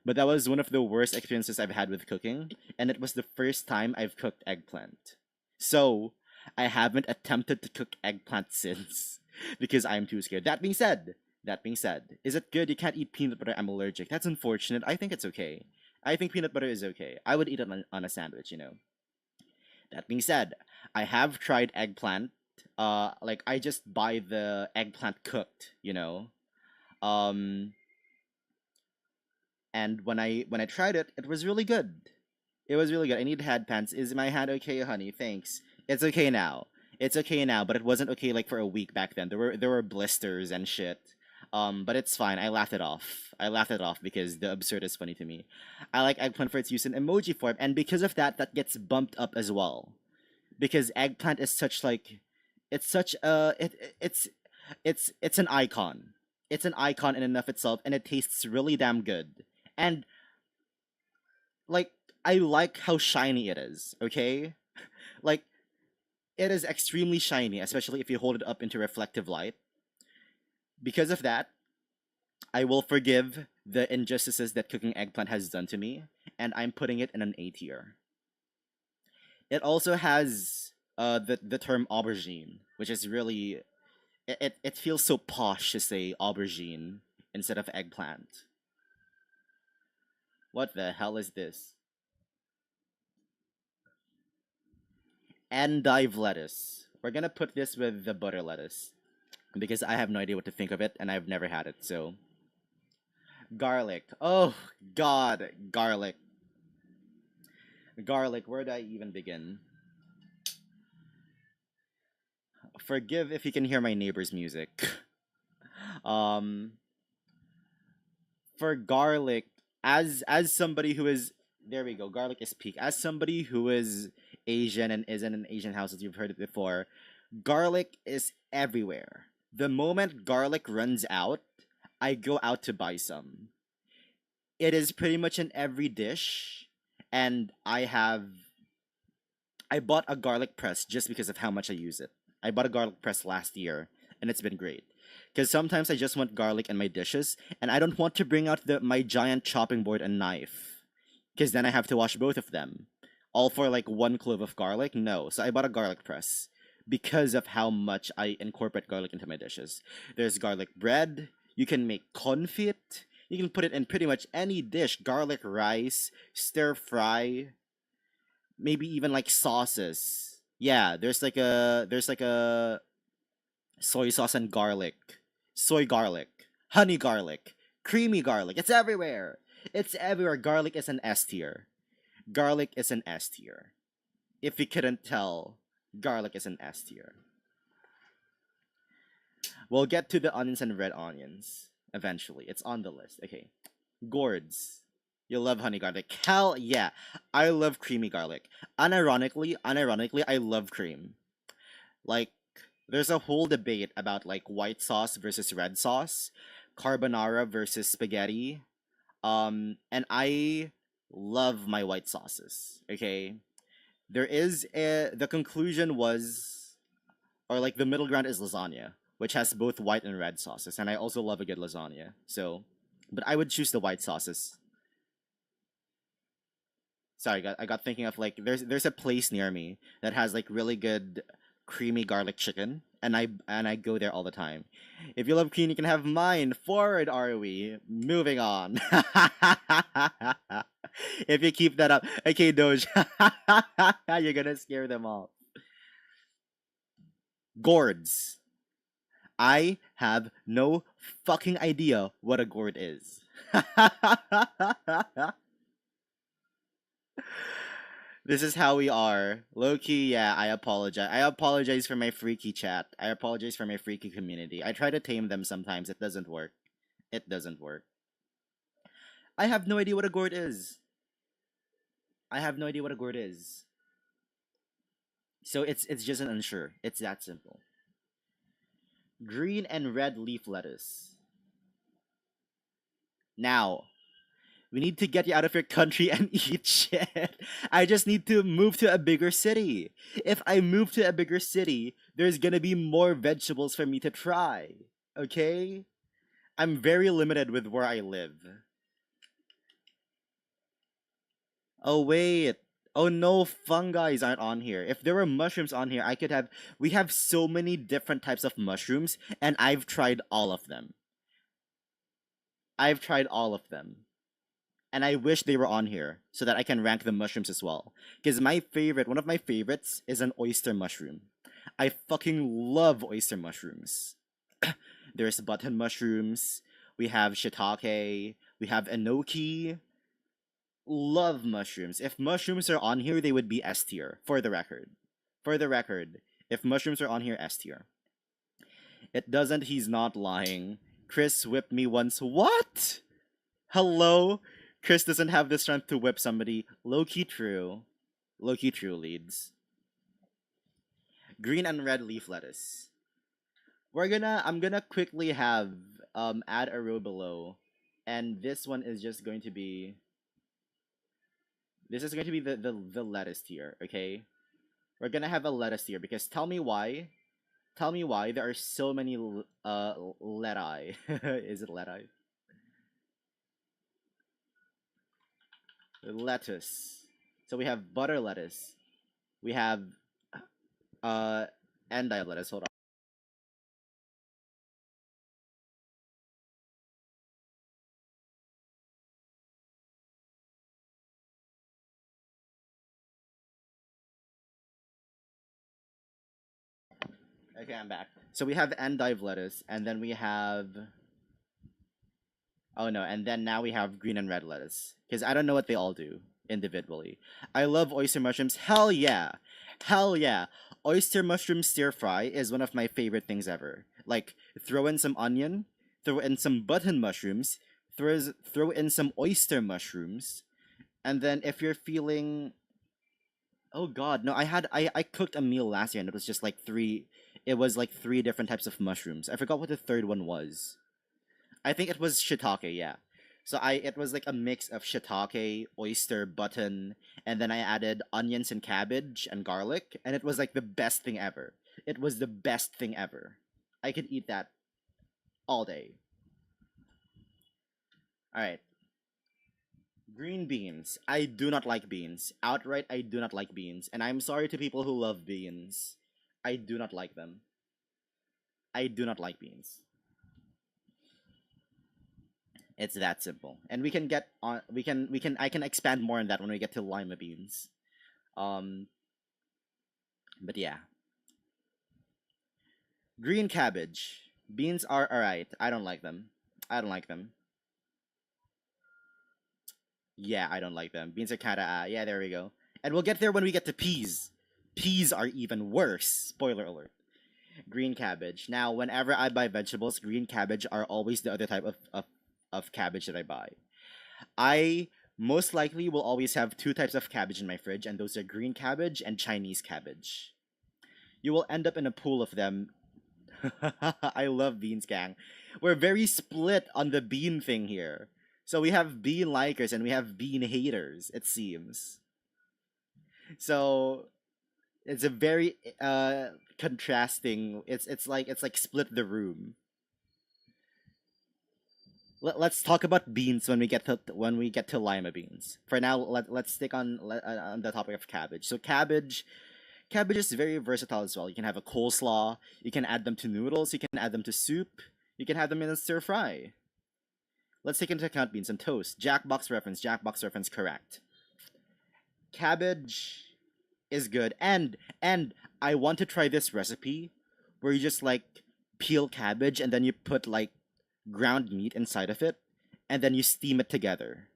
But that was one of the worst experiences I've had with cooking, and it was the first time I've cooked eggplant. So, I haven't attempted to cook eggplant since because I'm too scared. That being said, is it good? You can't eat peanut butter. I'm allergic. That's unfortunate. I think it's okay. I think peanut butter is okay. I would eat it on a sandwich. That being said, I have tried eggplant. Like I just buy the eggplant cooked. Um, and when I tried it, it was really good. It was really good. I need head pants. Is my hand okay, honey? Thanks. It's okay now. It's okay now, but it wasn't okay like for a week back then. There were blisters and shit. But it's fine. I laughed it off. I laughed it off because the absurd is funny to me. I like eggplant for its use in emoji form, and because of that, that gets bumped up as well. Because eggplant is such like, it's such a it's an icon. It's an icon in and of itself, and it tastes really damn good. And like I like how shiny it is. Okay, like It is extremely shiny, especially if you hold it up into reflective light. Because of that, I will forgive the injustices that cooking eggplant has done to me, and I'm putting it in an A tier. It also has the term aubergine, which is really it feels so posh to say aubergine instead of eggplant. What the hell is this? Endive lettuce. We're gonna put this with the butter lettuce because I have no idea what to think of it and I've never had it. So garlic. Oh God, garlic. Garlic. Where do I even begin? Forgive if you can hear my neighbor's music. um, for garlic, as somebody who is there we go. Garlic is peak. As somebody who is Asian and is in an Asian house, as you've heard it before, garlic is everywhere. The moment garlic runs out, I go out to buy some. It is pretty much in every dish, and I bought a garlic press just because of how much I use it. I bought a garlic press last year, and it's been great. Because sometimes I just want garlic in my dishes, and I don't want to bring out my giant chopping board and knife. Because then I have to wash both of them. All for like one clove of garlic? No. So I bought a garlic press because of how much I incorporate garlic into my dishes. There's garlic bread. You can make confit. You can put it in pretty much any dish. Garlic rice, stir fry, maybe even like sauces. Yeah, there's like a soy sauce and garlic, soy garlic, honey garlic, creamy garlic. It's everywhere. It's everywhere. Garlic is an S tier. Garlic is an S tier. If you couldn't tell, garlic is an S tier. We'll get to the onions and red onions eventually. It's on the list. Okay. Gourds. You love honey garlic. Hell yeah. I love creamy garlic. Unironically, I love cream. Like, there's a whole debate about like white sauce versus red sauce, carbonara versus spaghetti. And I love my white sauces. Okay. The conclusion was, or like the middle ground is lasagna, which has both white and red sauces, and I also love a good lasagna. So, but I would choose the white sauces. Sorry, I got thinking of like there's a place near me that has like really good creamy garlic chicken, and I go there all the time. If you love cream, you can have mine. Forward, are we? Moving on. If you keep that up, okay, Doge, you're gonna scare them all. Gourds. I have no fucking idea what a gourd is. This is how we are. Low key, yeah, I apologize. I apologize for my freaky chat. I apologize for my freaky community. I try to tame them sometimes. It doesn't work. It doesn't work. I have no idea what a gourd is. I have no idea what a gourd is. So it's just an unsure. It's that simple. Green and red leaf lettuce. Now, we need to get you out of your country and eat shit. I just need to move to a bigger city. If I move to a bigger city, there's gonna be more vegetables for me to try. Okay? I'm very limited with where I live. Oh, wait. Oh no, fungi aren't on here. If there were mushrooms on here, I could have. We have so many different types of mushrooms, and I've tried all of them. I've tried all of them. And I wish they were on here so that I can rank the mushrooms as well. Because one of my favorites, is an oyster mushroom. I fucking love oyster mushrooms. There's button mushrooms. We have shiitake. We have enoki. Love mushrooms. If mushrooms are on here, they would be S tier. For the record. For the record, if mushrooms are on here, S tier. It doesn't. He's not lying. Chris whipped me once. What? Hello? Chris doesn't have the strength to whip somebody. Low key true. Low key true leads. Green and red leaf lettuce. I'm gonna quickly have add a row below. And this one is just going to be, this is going to be the lettuce tier, okay? We're gonna have a lettuce here because tell me why. Tell me why there are so many leti. Is it leti? Lettuce. So we have butter lettuce. We have uh endive lettuce. Hold on. Okay, I'm back. So we have endive lettuce, and then we have oh no, and then now we have green and red lettuce. Because I don't know what they all do individually. I love oyster mushrooms. Hell yeah. Hell yeah. Oyster mushroom stir fry is one of my favorite things ever. Like, throw in some onion, throw in some button mushrooms, throw in some oyster mushrooms, and then if you're feeling oh god, no, I cooked a meal last year and it was just like three different types of mushrooms. I forgot what the third one was. I think it was shiitake, yeah. So it was like a mix of shiitake, oyster, button, and then I added onions and cabbage and garlic, and it was like the best thing ever. It was the best thing ever. I could eat that all day. All right. Green beans. I do not like beans. Outright, I do not like beans. And I'm sorry to people who love beans. I do not like them. I do not like beans. It's that simple. And we can get on we can I can expand more on that when we get to lima beans. Um but yeah. Green cabbage. Beans are alright. I don't like them. I don't like them. Yeah, I don't like them. Beans are kinda yeah, there we go. And we'll get there when we get to peas. Peas are even worse. Spoiler alert. Green cabbage. Now, whenever I buy vegetables, green cabbage are always the other type of cabbage that I buy. I most likely will always have two types of cabbage in my fridge, and those are green cabbage and Chinese cabbage. You will end up in a pool of them. I love beans, gang. We're very split on the bean thing here. So we have bean likers and we have bean haters, it seems. So it's a very contrasting. It's like split the room. Let's talk about beans when we get to lima beans. For now, let's stick on the topic of cabbage. So cabbage is very versatile as well. You can have a coleslaw. You can add them to noodles. You can add them to soup. You can have them in a stir fry. Let's take into account beans and toast. Jackbox reference. Jackbox reference. Correct. Cabbage is good, and I want to try this recipe where you just like peel cabbage and then you put like ground meat inside of it, and then you steam it together.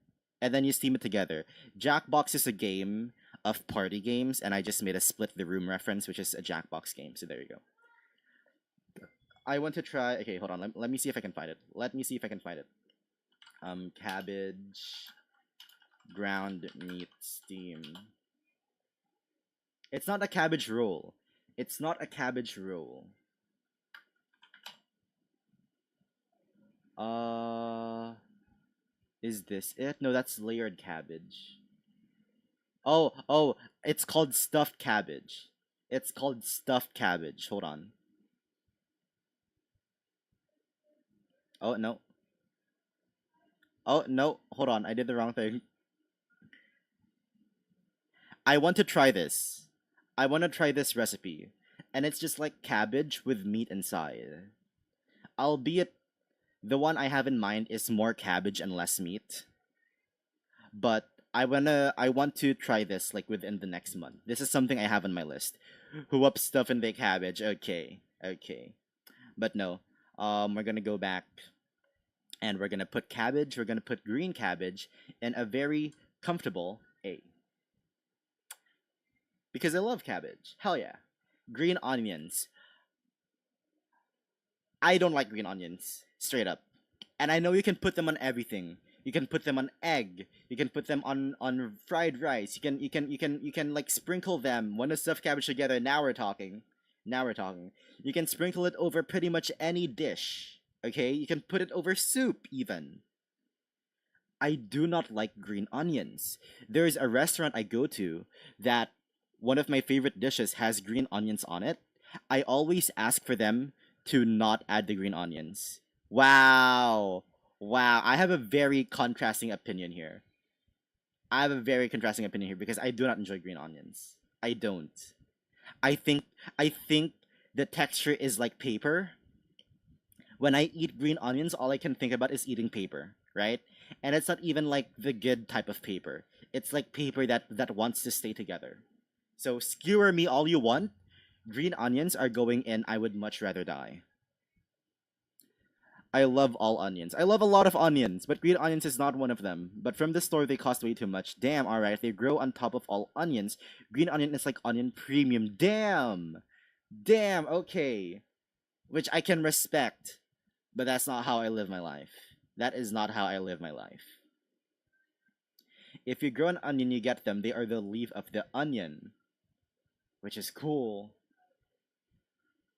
And then you steam it together. Jackbox is a game of party games, and I just made a split the room reference, which is a Jackbox game. So there you go. I want to try. Okay, hold on. Let me see if I can find it. Let me see if I can find it. Cabbage, ground meat, steam. It's not a cabbage roll. It's not a cabbage roll. Uh, is this it? No, that's layered cabbage. Oh, it's called stuffed cabbage. It's called stuffed cabbage. Hold on. Oh, no. Oh, no. Hold on. I did the wrong thing. I want to try this. I want to try this recipe. And it's just like cabbage with meat inside. Albeit the one I have in mind is more cabbage and less meat. But I want to try this like within the next month. This is something I have on my list. Who up stuff in the cabbage? Okay, okay. But no, we're gonna go back and we're gonna put cabbage. We're gonna put green cabbage in a very comfortable A because I love cabbage. Hell yeah, green onions. I don't like green onions, straight up. And I know you can put them on everything. You can put them on egg. You can put them on fried rice. You can like sprinkle them when the stuffed cabbage together. Now we're talking. Now we're talking. You can sprinkle it over pretty much any dish. Okay? You can put it over soup even. I do not like green onions. There's a restaurant I go to that one of my favorite dishes has green onions on it, I always ask for them to not add the green onions. Wow. Wow. I have a very contrasting opinion here. I have a very contrasting opinion here because I do not enjoy green onions. I don't. I think I think the texture is like paper. When I eat green onions, all I can think about is eating paper, right? And it's not even like the good type of paper. It's like paper that wants to stay together. So skewer me all you want. Green onions are going in. I would much rather die. I love all onions. I love a lot of onions, but green onions is not one of them. But from the store, they cost way too much. Damn, alright, they grow on top of all onions. Green onion is like onion premium. Damn! Damn, okay. Which I can respect, but that's not how I live my life. That is not how I live my life. If you grow an onion, you get them. They are the leaf of the onion, which is cool.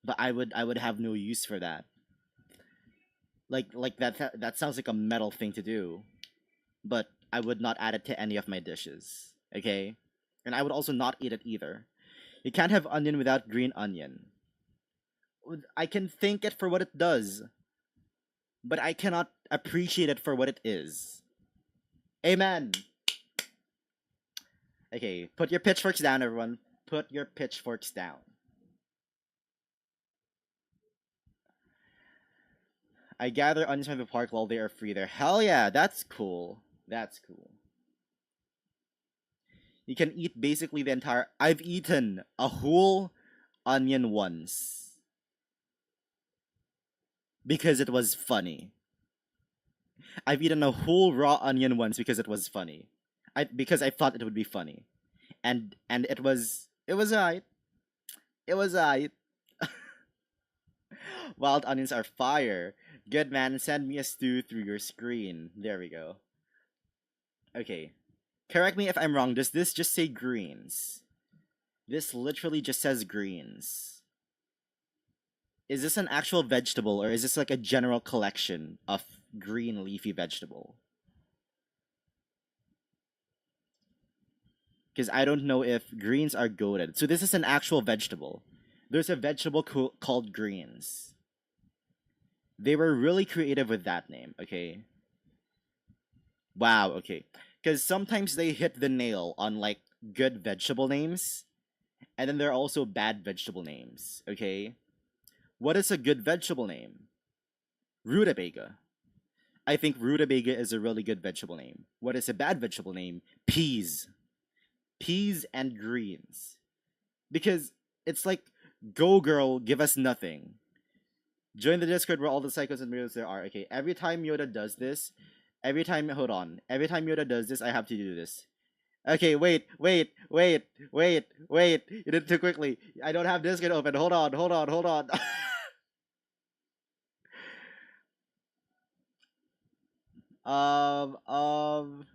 But I would have no use for that. Like that sounds like a metal thing to do, but I would not add it to any of my dishes. Okay, and I would also not eat it either. You can't have onion without green onion. I can thank it for what it does, but I cannot appreciate it for what it is. Amen. Okay, put your pitchforks down, everyone. Put your pitchforks down. I gather onions from the park while they are free there. Hell yeah, that's cool. That's cool. You can eat basically the entire. I've eaten a whole onion once because it was funny. I've eaten a whole raw onion once because it was funny. Because I thought it would be funny, and it was alright. It was alright. Wild onions are fire. Good man, send me a stew through your screen. There we go. Okay. Correct me if I'm wrong. Does this just say greens? This literally just says greens. Is this an actual vegetable or is this like a general collection of green leafy vegetable? Because I don't know if greens are goaded. So this is an actual vegetable. There's a vegetable called greens. They were really creative with that name, okay? Wow, okay. Because sometimes they hit the nail on like good vegetable names, and then there are also bad vegetable names, okay? What is a good vegetable name? Rutabaga. I think rutabaga is a really good vegetable name. What is a bad vegetable name? Peas. Peas and greens. Because it's like, go girl, give us nothing. Join the Discord where all the psychos and weirdos there are. Okay, every time Yoda does this, hold on. Every time Yoda does this, I have to do this. Okay, wait. You did it too quickly. I don't have Discord open. Hold on. um, um,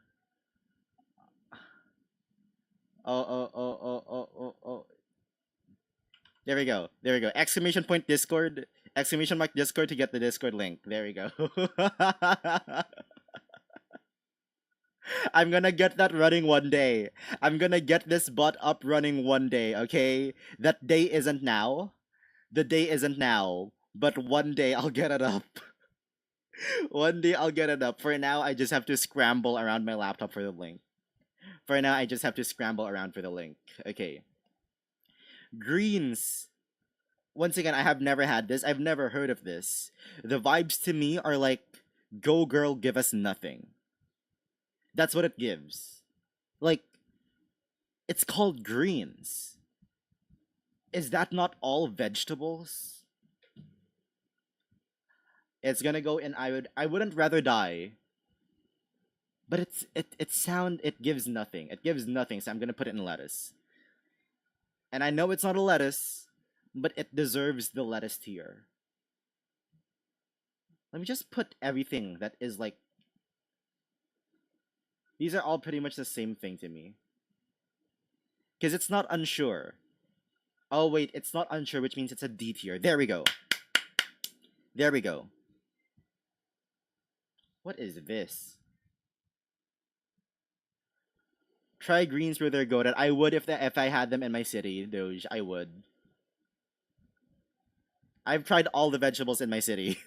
oh. There we go. Exclamation point Discord. Exclamation mark Discord to get the Discord link. There we go. I'm gonna get that running one day. I'm gonna get this bot up running one day, okay? That day isn't now. The day isn't now. But one day I'll get it up. One day I'll get it up. For now, I just have to scramble around my laptop for the link. For now, I just have to scramble around for the link. Okay. Greens. Once again, I have never had this. I've never heard of this. The vibes to me are like, go girl, give us nothing. That's what it gives. Like, it's called greens. Is that not all vegetables? It's gonna go in I wouldn't rather die. But it gives nothing. It gives nothing, so I'm gonna put it in lettuce. And I know it's not a lettuce, but it deserves the lettuce tier. Let me just put everything that is like. These are all pretty much the same thing to me. Because it's not unsure. Oh, wait, it's not unsure, which means it's a D tier. There we go. There we go. What is this? Try greens where they're goated. I would if I had them in my city, Doge. I would. I've tried all the vegetables in my city.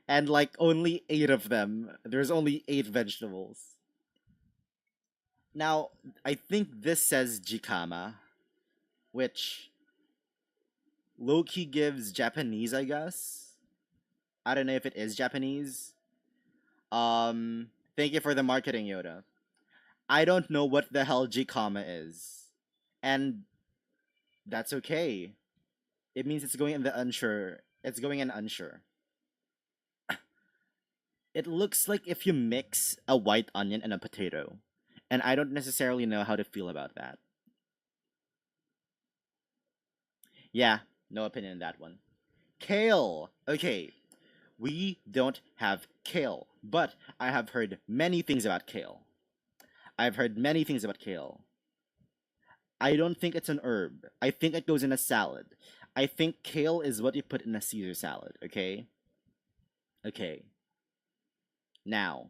And like only 8 of them. There's only 8 vegetables. Now, I think this says Jikama, which Loki gives Japanese, I guess. I don't know if it is Japanese. Thank you for the marketing, Yoda. I don't know what the hell Jikama is. And that's okay. It means it's going in the unsure. It's going in unsure. It looks like if you mix a white onion and a potato. And I don't necessarily know how to feel about that. Yeah, no opinion on that one. Kale. Okay, we don't have kale, but I have heard many things about kale. I've heard many things about kale. I don't think it's an herb. I think it goes in a salad. I think kale is what you put in a Caesar salad, okay? Okay. Now,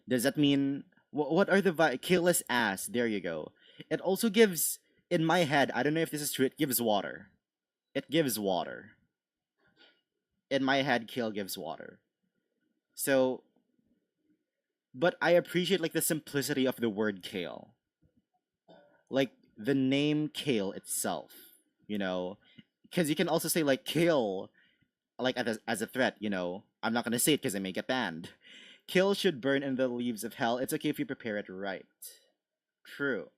does that mean what are the kale is ass? There you go. It also gives in my head, I don't know if this is true, it gives water. It gives water. In my head, kale gives water. So, but I appreciate like the simplicity of the word kale. Like the name kale itself, you know, because you can also say like kale like as a threat, you know. I'm not gonna say it because I may get banned. Kill should burn in the leaves of hell. It's okay if you prepare it right. True.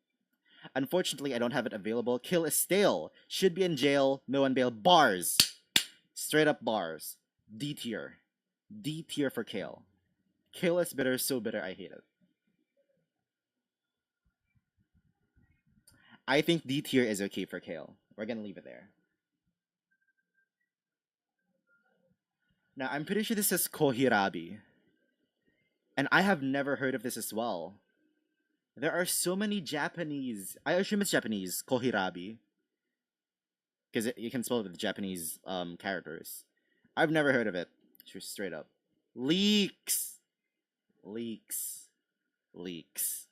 Unfortunately, I don't have it available. Kill is stale. Should be in jail. No on bail. Bars. Straight up bars. D tier. D tier for Kale. Kale is bitter, so bitter I hate it. I think D tier is okay for Kale. We're gonna leave it there. Now, I'm pretty sure this is Kohirabi. And I have never heard of this as well. There are so many Japanese. I assume it's Japanese. Kohirabi, because you can spell it with Japanese characters. I've never heard of it. Just straight up. Leeks, leeks, leeks.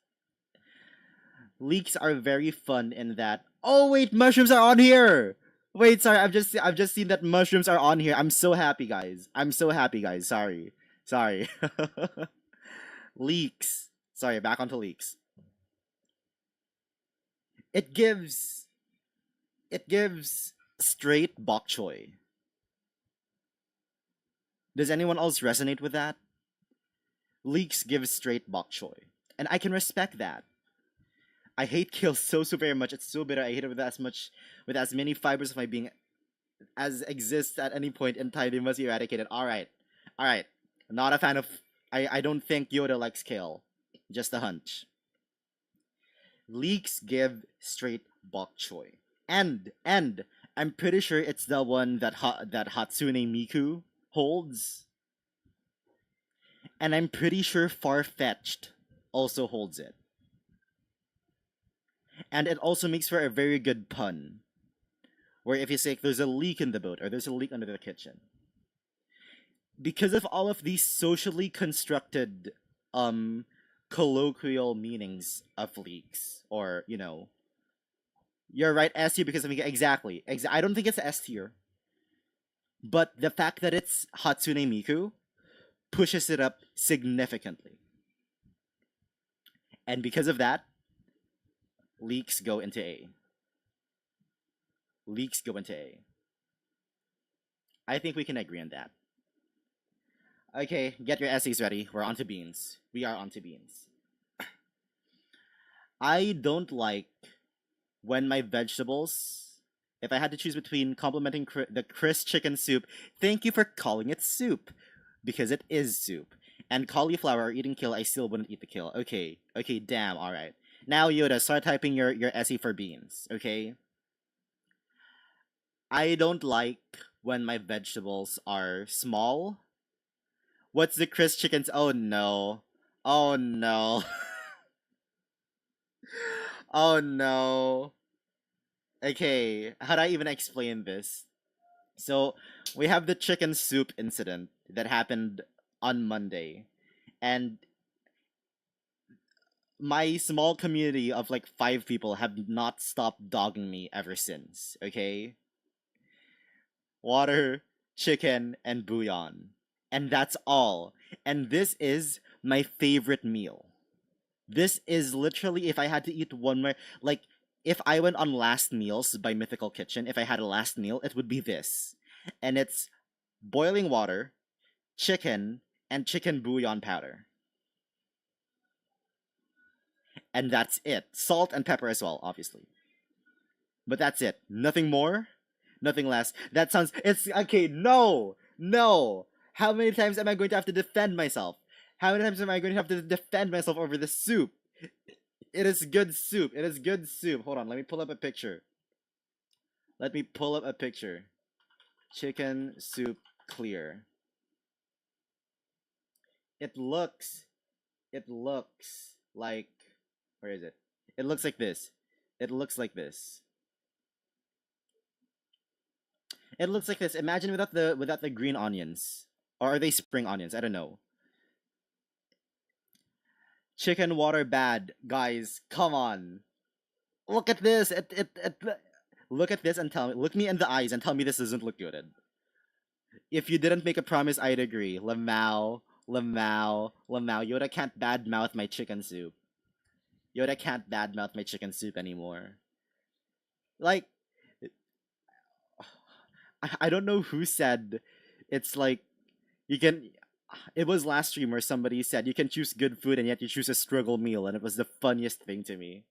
Leeks are very fun in that. Oh wait, mushrooms are on here. Wait, sorry. I've just seen that mushrooms are on here. I'm so happy, guys. I'm so happy, guys. Sorry, sorry. Leeks. Sorry, back onto leeks. It gives it gives straight bok choy. Does anyone else resonate with that? Leeks give straight bok choy, and I can respect that. I hate kale so very much. It's so bitter. I hate it with as much with as many fibers of my being as exists at any point in time. They must be eradicated. All right. Not a fan of. I don't think Yoda likes kale. Just a hunch. Leeks give straight bok choy, and I'm pretty sure it's the one that that Hatsune Miku holds, and I'm pretty sure Farfetched also holds it, and it also makes for a very good pun. Where if you say there's a leak in the boat or there's a leak under the kitchen, because of all of these socially constructed um colloquial meanings of leaks, or you're right, S tier because exactly. I don't think it's S tier, but the fact that it's Hatsune Miku pushes it up significantly. And because of that, leaks go into A. Leaks go into A. I think we can agree on that. Okay, get your essays ready. We're on to beans. We are on to beans. I don't like when my vegetables, if I had to choose between complimenting the Chris chicken soup, thank you for calling it soup, because it is soup. And cauliflower or eating kale, I still wouldn't eat the kale. Okay, okay, damn, alright. Now, Yoda, start typing your essay for beans, okay? I don't like when my vegetables are small. What's the Chris chickens? Oh no. Oh no. Oh no. Okay, how do I even explain this? So, we have the chicken soup incident that happened on Monday. And my small community of like 5 people have not stopped dogging me ever since. Okay, water, chicken, and bouillon, and that's all. And this is my favorite meal. This is literally, if I had to eat one more, like, if I went on Last Meals by Mythical Kitchen, if I had a last meal, it would be this. And it's boiling water, chicken, and chicken bouillon powder. And that's it. Salt and pepper as well, obviously. But that's it. Nothing more, nothing less. That sounds. It's. Okay, no! No! How many times am I going to have to defend myself? How many times am I going to have to defend myself over this soup? It is good soup. It is good soup. Hold on, let me pull up a picture. Let me pull up a picture. Chicken soup clear. It looks. It looks like. Where is it? It looks like this. It looks like this. It looks like this. Imagine without the green onions. Or are they spring onions? I don't know. Chicken water bad, guys. Come on. Look at this. Look at this and tell me. Look me in the eyes and tell me this doesn't look good. If you didn't make a promise, I'd agree. Lamau, Lamau, Lamau. Yoda can't badmouth my chicken soup. Yoda can't badmouth my chicken soup anymore. Like, I don't know who said it's like you can. It was last stream where somebody said you can choose good food and yet you choose a struggle meal, and it was the funniest thing to me.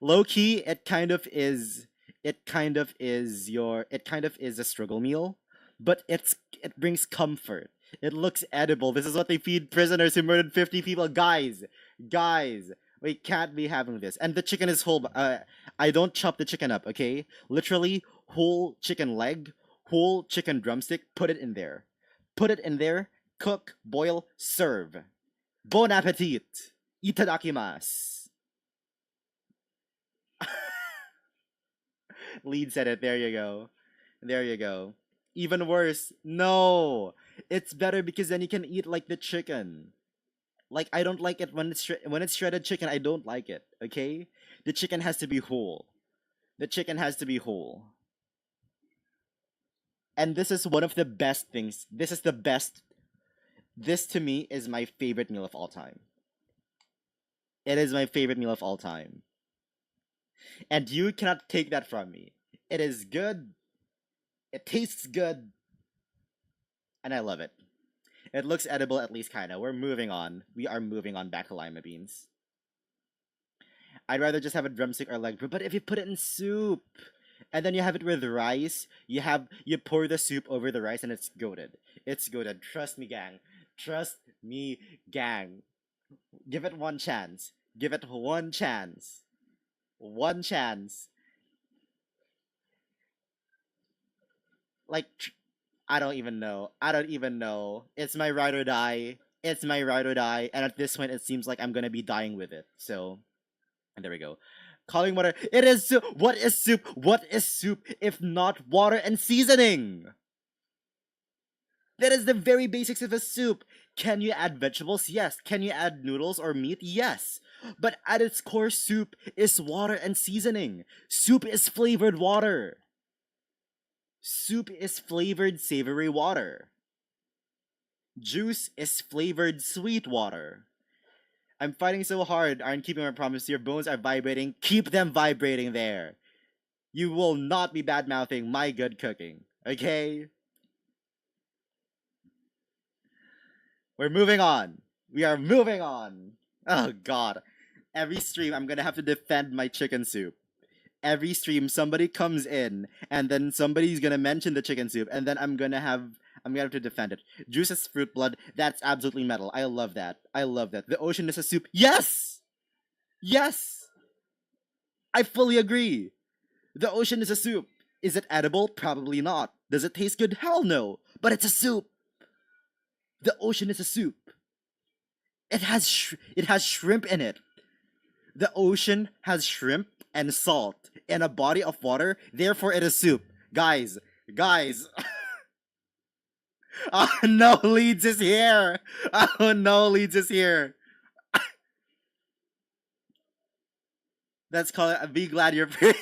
Low key, it kind of is. It kind of is your. It kind of is a struggle meal, but it brings comfort. It looks edible. This is what they feed prisoners who murdered 50 people. Guys, we can't be having this. And the chicken is whole. I don't chop the chicken up. Okay, literally whole chicken leg, whole chicken drumstick. Put it in there. Put it in there. Cook, boil, serve. Bon appetit. Itadakimasu. Lead said it. There you go. There you go. Even worse. No. It's better because then you can eat like the chicken. Like I don't like it when it's shredded chicken. I don't like it. Okay? The chicken has to be whole. The chicken has to be whole. And this is one of the best things. This is the best. This to me is my favorite meal of all time. It is my favorite meal of all time. And you cannot take that from me. It is good. It tastes good. And I love it. It looks edible, at least kinda. We're moving on. We are moving on back to lima beans. I'd rather just have a drumstick or leg, but if you put it in soup, and then you have it with rice, you pour the soup over the rice, and it's goated. It's goated. Trust me, gang. Trust me, gang. Give it one chance. Give it one chance. One chance. Like, I don't even know. I don't even know. It's my ride or die. It's my ride or die. And at this point, it seems like I'm gonna be dying with it. So, and there we go. Calling water. It is soup. What is soup? What is soup if not water and seasoning? That is the very basics of a soup. Can you add vegetables? Yes. Can you add noodles or meat? Yes. But at its core, soup is water and seasoning. Soup is flavored water. Soup is flavored savory water. Juice is flavored sweet water. I'm fighting so hard. Aren't keeping my promise. Your bones are vibrating. Keep them vibrating there. You will not be bad mouthing my good cooking. Okay? We're moving on. We are moving on. Oh god. Every stream I'm gonna have to defend my chicken soup. Every stream somebody comes in and then somebody's gonna mention the chicken soup and then I'm gonna have to defend it. Juice is fruit blood. That's absolutely metal. I love that. I love that. The ocean is a soup. Yes! Yes! I fully agree. The ocean is a soup. Is it edible? Probably not. Does it taste good? Hell no. But it's a soup. The ocean is a soup. It has shrimp in it. The ocean has shrimp and salt in a body of water, therefore it is soup. Guys. Oh no, Leeds is here. Oh no, Leeds is here. That's called be glad you're pretty.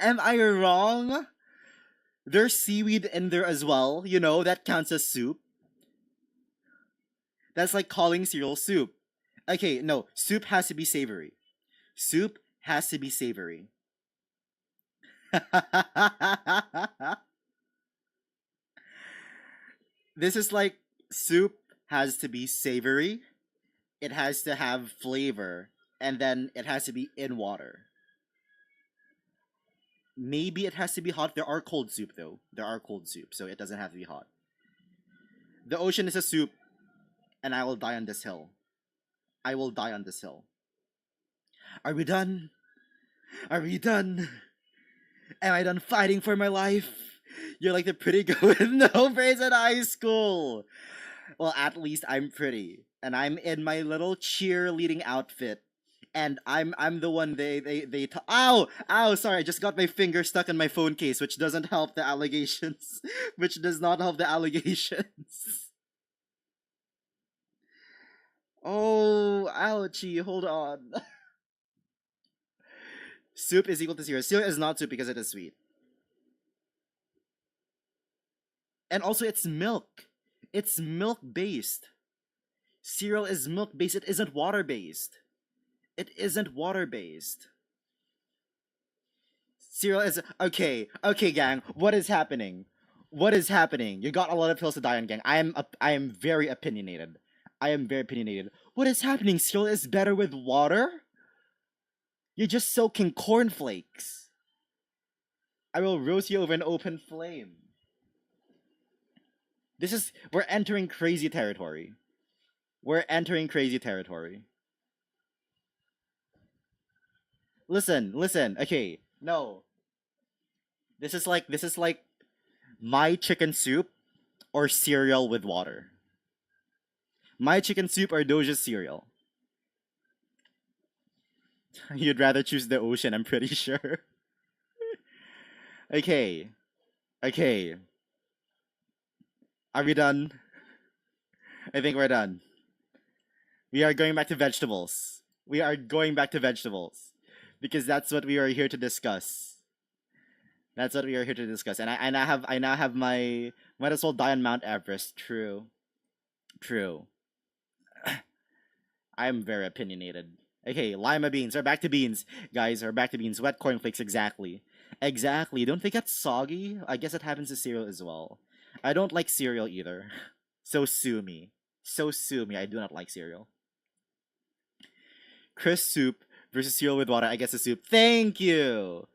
Am I wrong? There's seaweed in there as well. You know, that counts as soup. That's like calling cereal soup. Okay, no, soup has to be savory. Soup has to be savory. This is like soup has to be savory, it has to have flavor, and then it has to be in water. Maybe it has to be hot. There are cold soup though. There are cold soup, so it doesn't have to be hot. The ocean is a soup, and I will die on this hill. I will die on this hill. Are we done? Are we done? Am I done fighting for my life? You're like the pretty girl with no brains in high school. Well, at least I'm pretty, and I'm in my little cheerleading outfit, and I'm the one ow ow, sorry, I just got my finger stuck in my phone case, which doesn't help the allegations, which does not help the allegations. Oh, ouchie, hold on. Soup is equal to zero. Cereal is not soup because it is sweet, and also it's milk. It's milk based. Cereal is milk based. It isn't water based. It isn't water based. Cereal is okay. Okay, gang. What is happening? What is happening? You got a lot of pills to die on, gang. I am very opinionated. I am very opinionated. What is happening? Cereal is better with water? You're just soaking cornflakes. I will roast you over an open flame. We're entering crazy territory. We're entering crazy territory. Listen, listen. Okay, no. This is like my chicken soup or cereal with water. My chicken soup or Doja's cereal. You'd rather choose the ocean, I'm pretty sure. Okay. Okay. Are we done? I think we're done. We are going back to vegetables. We are going back to vegetables. Because that's what we are here to discuss. That's what we are here to discuss. And I now have my might as well die on Mount Everest. True. True. I'm very opinionated. Okay, lima beans. We're back to beans. Guys, we're back to beans. Wet cornflakes, exactly. Exactly. Don't they get soggy? I guess it happens to cereal as well. I don't like cereal either. So sue me. So sue me. I do not like cereal. Crisp soup versus cereal with water. I guess a soup. Thank you.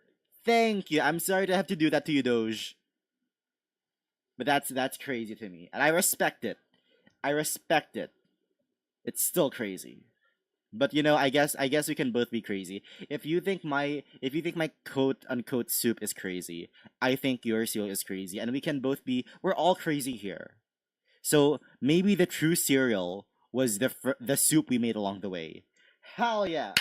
Thank you. I'm sorry to have to do that to you, Doge. But that's crazy to me. And I respect it. I respect it. It's still crazy. But you know, I guess we can both be crazy. If you think my quote unquote soup is crazy, I think your cereal is crazy, and we can both be we're all crazy here. So maybe the true cereal was the soup we made along the way. Hell yeah.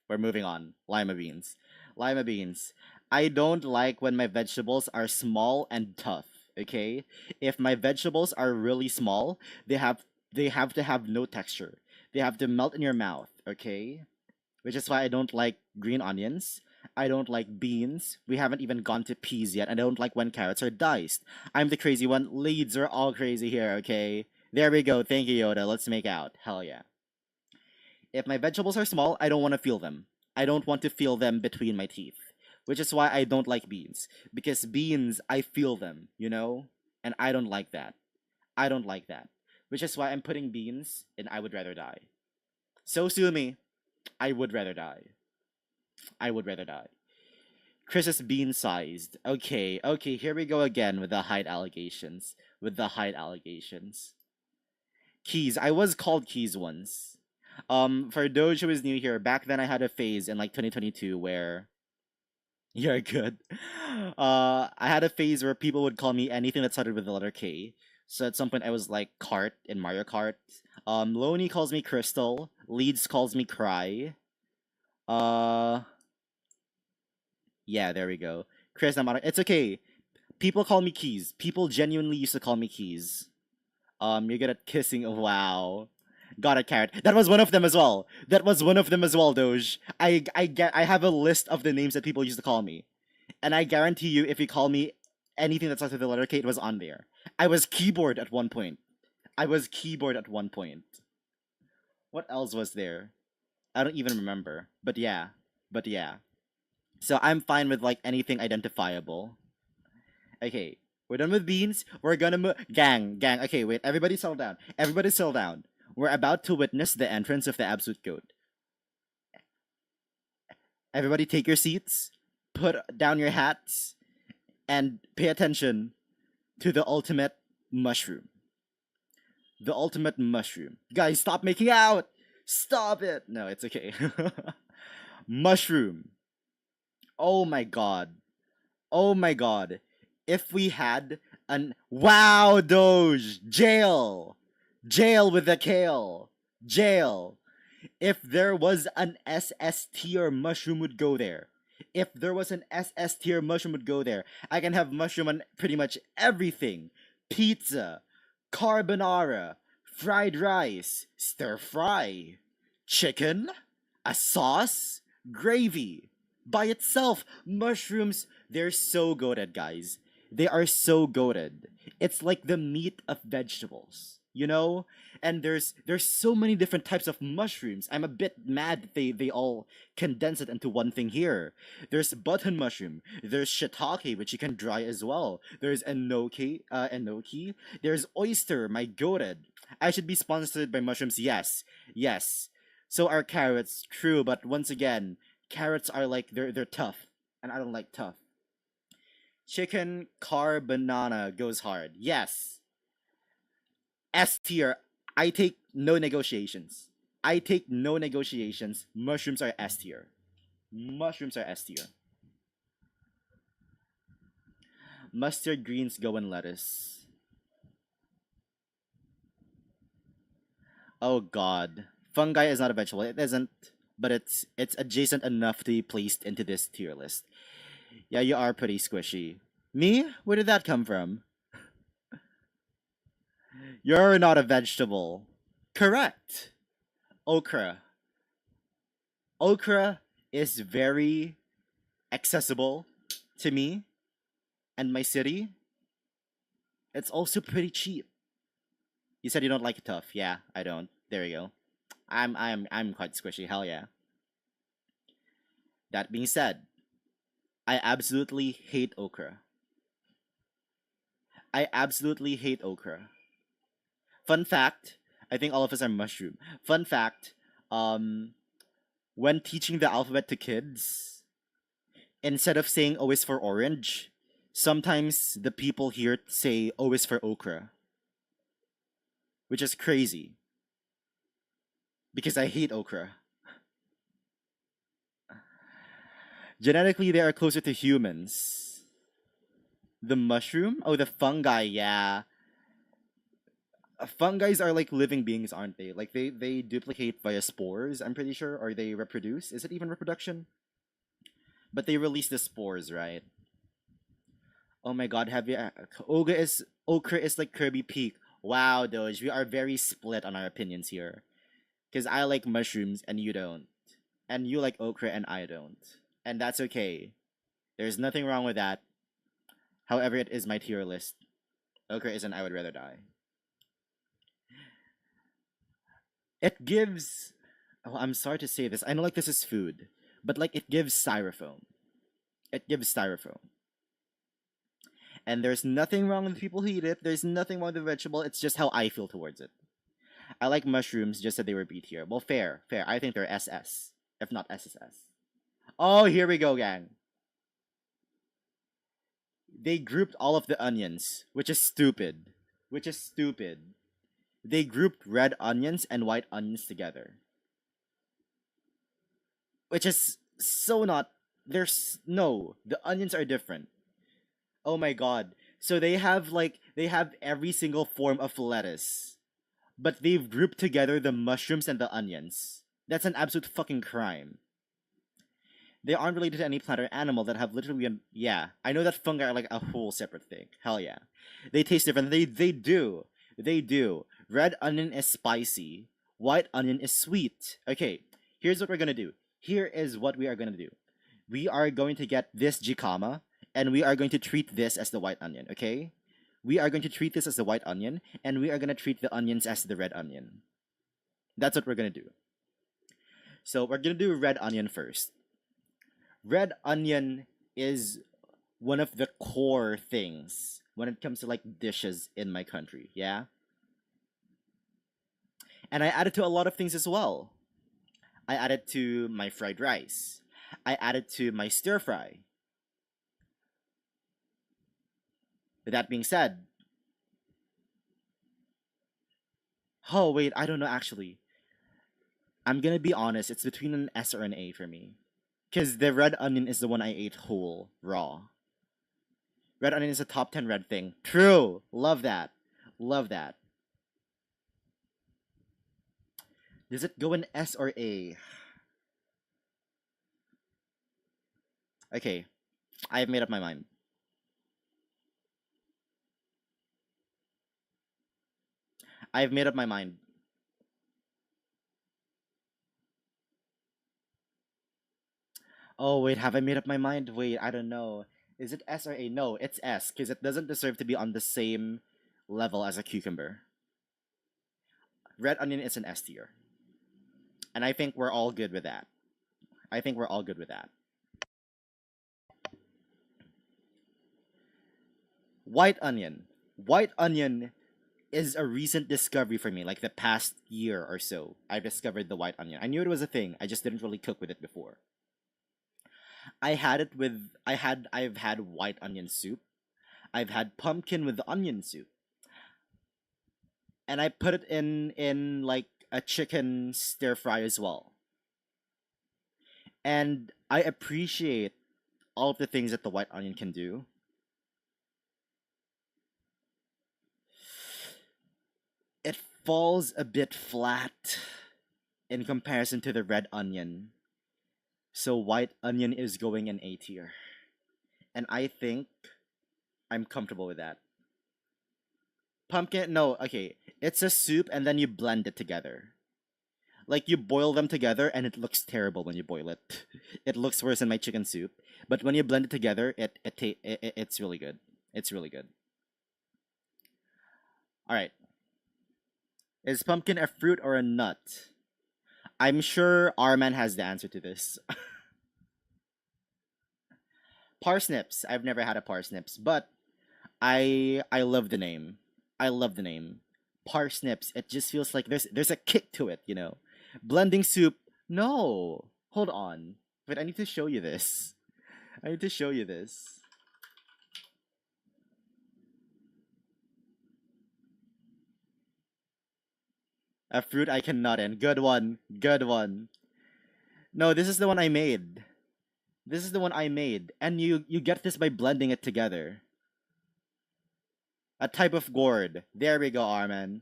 We're moving on. Lima beans. Lima beans. I don't like when my vegetables are small and tough, okay? If my vegetables are really small, they have to have no texture. They have to melt in your mouth, okay? Which is why I don't like green onions. I don't like beans. We haven't even gone to peas yet. I don't like when carrots are diced. I'm the crazy one. Leads are all crazy here, okay? There we go. Thank you, Yoda. Let's make out. Hell yeah. If my vegetables are small, I don't want to feel them. I don't want to feel them between my teeth. Which is why I don't like beans. Because beans, I feel them, you know? And I don't like that. I don't like that. Which is why I'm putting beans in I would rather die. So sue me. I would rather die. I would rather die. Chris is bean sized. Okay, okay, here we go again with the height allegations. With the height allegations. Keys. I was called Keys once. For Doge who is new here, back then I had a phase in like 2022 where you're good. I had a phase where people would call me anything that started with the letter K. So at some point I was like Cart in Mario Kart. Loney calls me Crystal. Leeds calls me Cry. Uh, yeah, there we go. Chris, it's okay. People call me Keys. People genuinely used to call me Keys. You're good at kissing. Wow. Got a carrot. That was one of them as well. That was one of them as well, Doge. I have a list of the names that people used to call me. And I guarantee you, if you call me anything that starts with the letter K, it was on there. I was keyboard at one point. I was keyboard at one point. What else was there? I don't even remember. But yeah. But yeah. So I'm fine with like anything identifiable. Okay. We're done with beans. We're gonna move. Gang. Okay, wait. Everybody settle down. Everybody settle down. We're about to witness the entrance of the absolute goat. Everybody take your seats. Put down your hats. And pay attention to the ultimate mushroom. The ultimate mushroom. Guys, stop making out! Stop it! No, it's okay. Mushroom. Oh my god. Oh my god. If we had an. Wow, Doge! Jail! Jail with the kale! Jail! If there was an SS tier mushroom would go there. If there was an SS tier mushroom would go there. I can have mushroom on pretty much everything. Pizza, carbonara, fried rice, stir fry, chicken, a sauce, gravy. By itself, mushrooms, they're so goated, guys. They are so goated. It's like the meat of vegetables, you know? And there's so many different types of mushrooms. I'm a bit mad that they all condense it into one thing here. There's button mushroom. There's shiitake, which you can dry as well. There's enoki. There's oyster, my goated. I should be sponsored by mushrooms, yes. So are carrots, true, but once again, carrots are like they're tough, and I don't like tough. Chicken banana goes hard. Yes. S tier. I take no negotiations. I take no negotiations. Mushrooms are S tier. Mushrooms are S tier. Mustard greens go in lettuce. Oh god. Fungi is not a vegetable. It isn't, but it's adjacent enough to be placed into this tier list. Yeah, you are pretty squishy. Me? Where did that come from? You're not a vegetable. Correct. Okra. Okra is very accessible to me and my city. It's also pretty cheap. You said you don't like it tough. Yeah, I don't. There you go. I'm quite squishy. Hell yeah. That being said, I absolutely hate okra. I absolutely hate okra. Fun fact, I think all of us are mushroom. Fun fact, when teaching the alphabet to kids, instead of saying O is for orange, sometimes the people here say O is for okra. Which is crazy. Because I hate okra. Genetically, they are closer to humans. The mushroom? Oh, the fungi, yeah. Fungi are like living beings, aren't they? Like they duplicate via spores, I'm pretty sure, or they reproduce. Is it even reproduction? But they release the spores, right? Oh my god, have you okra is like Kirby Peak. Wow, Doge, we are very split on our opinions here. Cause I like mushrooms and you don't. And you like okra and I don't. And that's okay. There's nothing wrong with that. However, it is my tier list. Okra is an I would rather die. It gives. Oh, I'm sorry to say this. I know like this is food, but like it gives styrofoam. It gives styrofoam. And there's nothing wrong with people who eat it. There's nothing wrong with the vegetable. It's just how I feel towards it. I like mushrooms just that they were B tier. Well, fair. I think they're SS, if not SSS. Oh, here we go, gang. They grouped all of the onions, which is stupid. They grouped red onions and white onions together. Which is so not. There's no. The onions are different. Oh my god. So they have every single form of lettuce. But they've grouped together the mushrooms and the onions. That's an absolute fucking crime. They aren't related to any plant or animal that have literally been. Yeah, I know that fungi are like a whole separate thing. Hell yeah. They taste different. They do. They do. Red onion is spicy. White onion is sweet. Okay, here's what we're gonna do. Here is what we are gonna do. We are going to get this jicama, and we are going to treat this as the white onion, okay? We are going to treat this as the white onion, and we are gonna treat the onions as the red onion. That's what we're gonna do. So we're gonna do red onion first. Red onion is one of the core things when it comes to like dishes in my country, yeah? And I add it to a lot of things as well. I add it to my fried rice. I add it to my stir fry. With that being said, oh wait, I don't know actually. I'm gonna be honest, it's between an S or an A for me. Because the red onion is the one I ate whole, raw. Red onion is a top 10 red thing. True! Love that. Love that. Does it go in S or A? Okay, I have made up my mind. I have made up my mind. Oh, wait, have I made up my mind? Wait, I don't know. Is it S or A? No, it's S, because it doesn't deserve to be on the same level as a cucumber. Red onion is an S tier. And I think we're all good with that. I think we're all good with that. White onion. White onion is a recent discovery for me, like the past year or so. I discovered the white onion. I knew it was a thing, I just didn't really cook with it before. I've had white onion soup. I've had pumpkin with onion soup. And I put it in like a chicken stir fry as well. And I appreciate all of the things that the white onion can do. It falls a bit flat in comparison to the red onion. So white onion is going in A tier. And I think I'm comfortable with that. Pumpkin, no, okay. It's a soup and then you blend it together. Like you boil them together and it looks terrible when you boil it. It looks worse than my chicken soup. But when you blend it together, it's really good. It's really good. All right. Is pumpkin a fruit or a nut? I'm sure Arman has the answer to this. Parsnips. I've never had a parsnips, but I love the name. I love the name. Parsnips. It just feels like there's a kick to it, you know. Blending soup. No. Hold on. Wait, I need to show you this. I need to show you this. A fruit I can nut in. Good one. Good one. No, this is the one I made. This is the one I made. And you get this by blending it together. A type of gourd. There we go, Arman.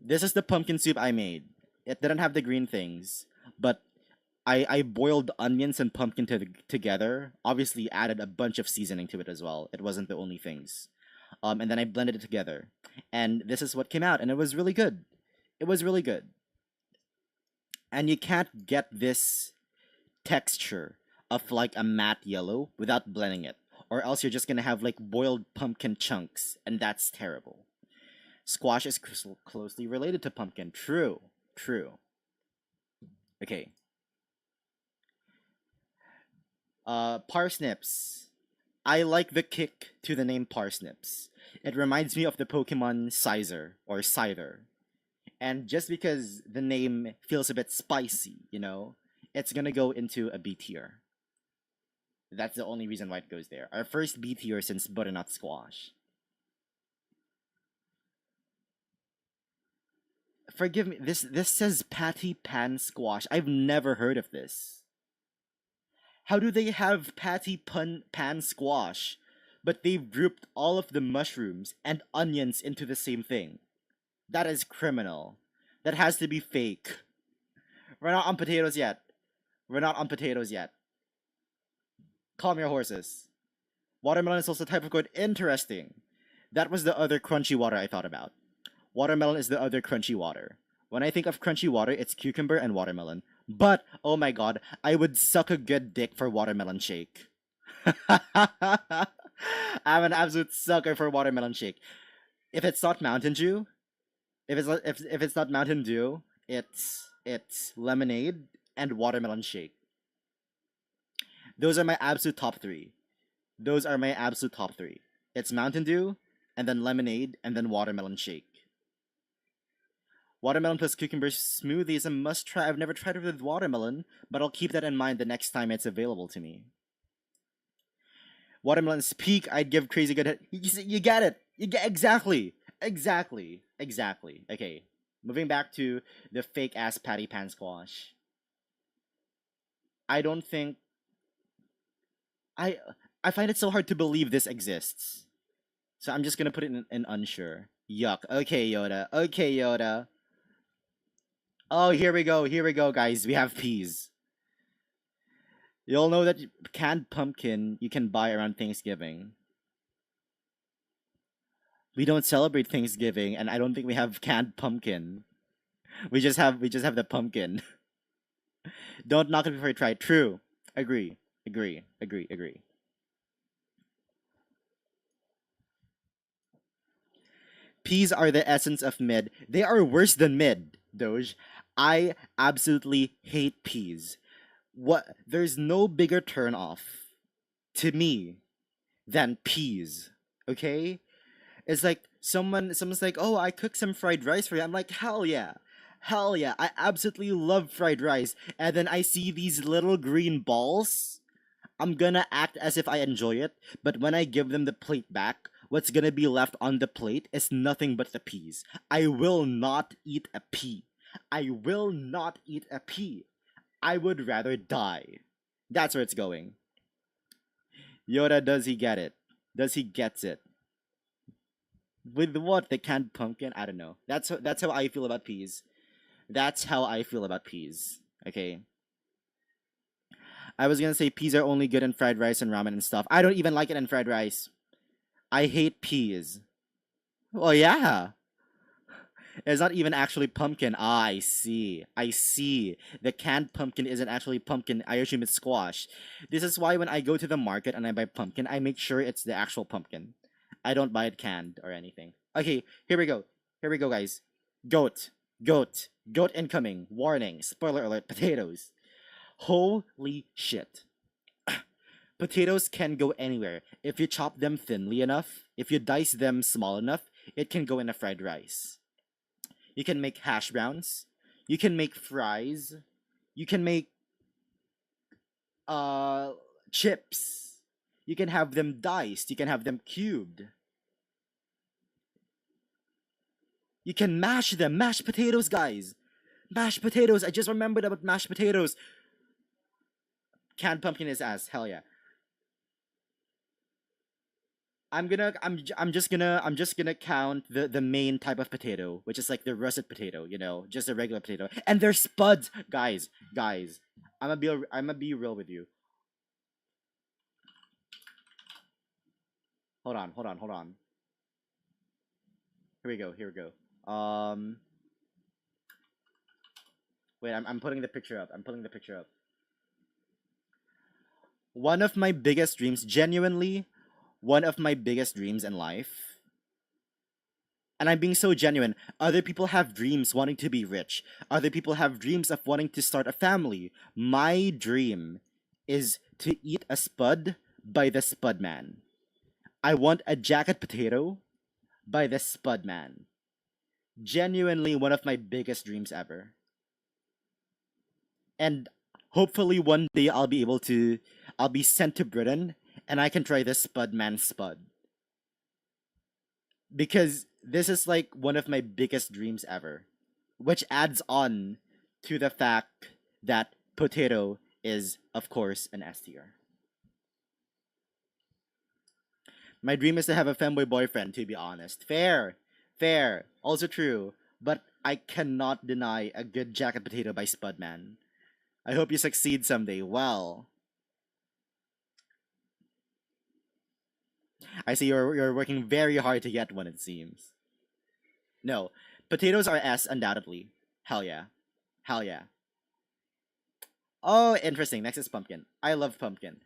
This is the pumpkin soup I made. It didn't have the green things, but I boiled onions and pumpkin together. Obviously, added a bunch of seasoning to it as well. It wasn't the only things. And then I blended it together, and this is what came out, and it was really good. It was really good. And you can't get this texture of like a matte yellow without blending it, or else you're just gonna have like boiled pumpkin chunks, and that's terrible. Squash is closely related to pumpkin. True. True. Okay. Parsnips. I like the kick to the name Parsnips. It reminds me of the Pokemon Scyther or Scyther. And just because the name feels a bit spicy, you know, it's gonna go into a B tier. That's the only reason why it goes there. Our first B tier since butternut squash. Forgive me. This says patty pan squash. I've never heard of this. How do they have pan squash, but they've grouped all of the mushrooms and onions into the same thing? That is criminal. That has to be fake. We're not on potatoes yet. We're not on potatoes yet. Calm your horses. Watermelon is also a type of gourd. Interesting. That was the other crunchy water I thought about. Watermelon is the other crunchy water. When I think of crunchy water, it's cucumber and watermelon. But, oh my god, I would suck a good dick for watermelon shake. I'm an absolute sucker for watermelon shake. If it's not Mountain Dew, if it's not Mountain Dew, it's lemonade and watermelon shake. Those are my absolute top three. Those are my absolute top three. It's Mountain Dew, and then lemonade, and then watermelon shake. Watermelon plus cucumber smoothie is a must try. I've never tried it with watermelon, but I'll keep that in mind the next time it's available to me. Watermelon's peak, I'd give crazy good. You get it. You get exactly, exactly. Okay, moving back to the fake ass patty pan squash. I don't think I I find it so hard to believe this exists. So I'm just gonna put it in unsure. Yuck. Okay, Yoda. Okay, Yoda. Oh, here we go. Here we go, guys. We have peas. You'll know that canned pumpkin you can buy around Thanksgiving. We don't celebrate Thanksgiving, and I don't think we have canned pumpkin. We just have the pumpkin. Don't knock it before you try it. True. Agree. Peas are the essence of mid. They are worse than mid, Doge. I absolutely hate peas. What there's no bigger turn off to me than peas. Okay? It's like someone's like, "Oh, I cooked some fried rice for you." I'm like, "Hell yeah." Hell yeah. I absolutely love fried rice. And then I see these little green balls. I'm gonna act as if I enjoy it, but when I give them the plate back, what's gonna be left on the plate is nothing but the peas. I will not eat a pea. I will not eat a pea. I would rather die. That's where it's going. Yoda, does he get it? Does he gets it? With what? The canned pumpkin? I don't know. That's how I feel about peas. That's how I feel about peas. Okay. I was gonna say peas are only good in fried rice and ramen and stuff. I don't even like it in fried rice. I hate peas. Oh yeah. It's not even actually pumpkin. Ah, I see. I see. The canned pumpkin isn't actually pumpkin. I assume it's squash. This is why when I go to the market and I buy pumpkin, I make sure it's the actual pumpkin. I don't buy it canned or anything. Okay, here we go. Here we go, guys. Goat. Goat incoming. Warning. Spoiler alert. Potatoes. Holy shit. Potatoes can go anywhere. If you chop them thinly enough, if you dice them small enough, it can go in a fried rice. You can make hash browns. You can make fries. You can make uh chips. You can have them diced. You can have them cubed. You can mash them. Mashed potatoes, guys. Mashed potatoes. I just remembered about mashed potatoes. Canned pumpkin is ass. Hell yeah. I'm just gonna count the main type of potato, which is like the russet potato, just a regular potato. And they're spuds, guys. I'm gonna be real with you. Hold on. Here we go. Wait, I'm putting the picture up. I'm putting the picture up. One of my biggest dreams, genuinely, one of my biggest dreams in life, and I'm being so genuine. Other people have dreams wanting to be rich. Other people have dreams of wanting to start a family. My dream is to eat a spud by the Spud Man. I want a jacket potato by the Spud Man. Genuinely one of my biggest dreams ever. And hopefully one day I'll be sent to Britain and I can try the Spud Man Spud. Because this is like one of my biggest dreams ever, which adds on to the fact that potato is, of course, an S tier. My dream is to have a femboy boyfriend, to be honest. Fair, also true, but I cannot deny a good jacket potato by Spudman. I hope you succeed someday. Well, I see you're working very hard to get one, it seems. No. Potatoes are S, undoubtedly. Hell yeah. Hell yeah. Oh, interesting. Next is pumpkin. I love pumpkin.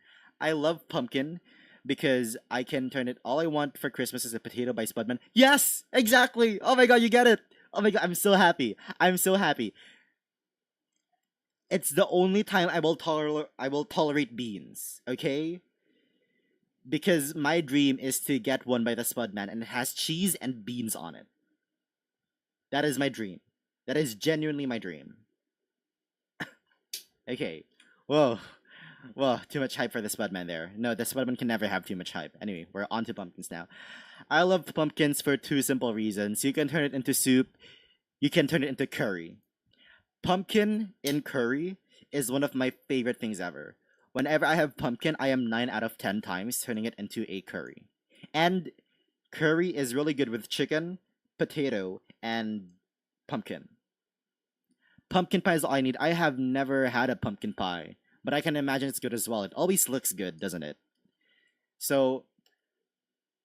I love pumpkin because I can turn it. All I want for Christmas is a potato by Spudman. Yes, exactly. Oh my god, you get it. Oh my god, I'm so happy. I'm so happy. It's the only time I will tolerate beans. Okay, because my dream is to get one by the Spudman and it has cheese and beans on it. That is my dream. That is genuinely my dream. Okay. Whoa. Whoa, too much hype for the Spudman there. No, the Spudman can never have too much hype. Anyway, we're on to pumpkins now. I love pumpkins for two simple reasons. You can turn it into soup, you can turn it into curry. Pumpkin in curry is one of my favorite things ever. Whenever I have pumpkin, I am 9 out of 10 times turning it into a curry. And curry is really good with chicken, potato, and pumpkin. Pumpkin pie is all I need. I have never had a pumpkin pie, but I can imagine it's good as well. It always looks good, doesn't it? So,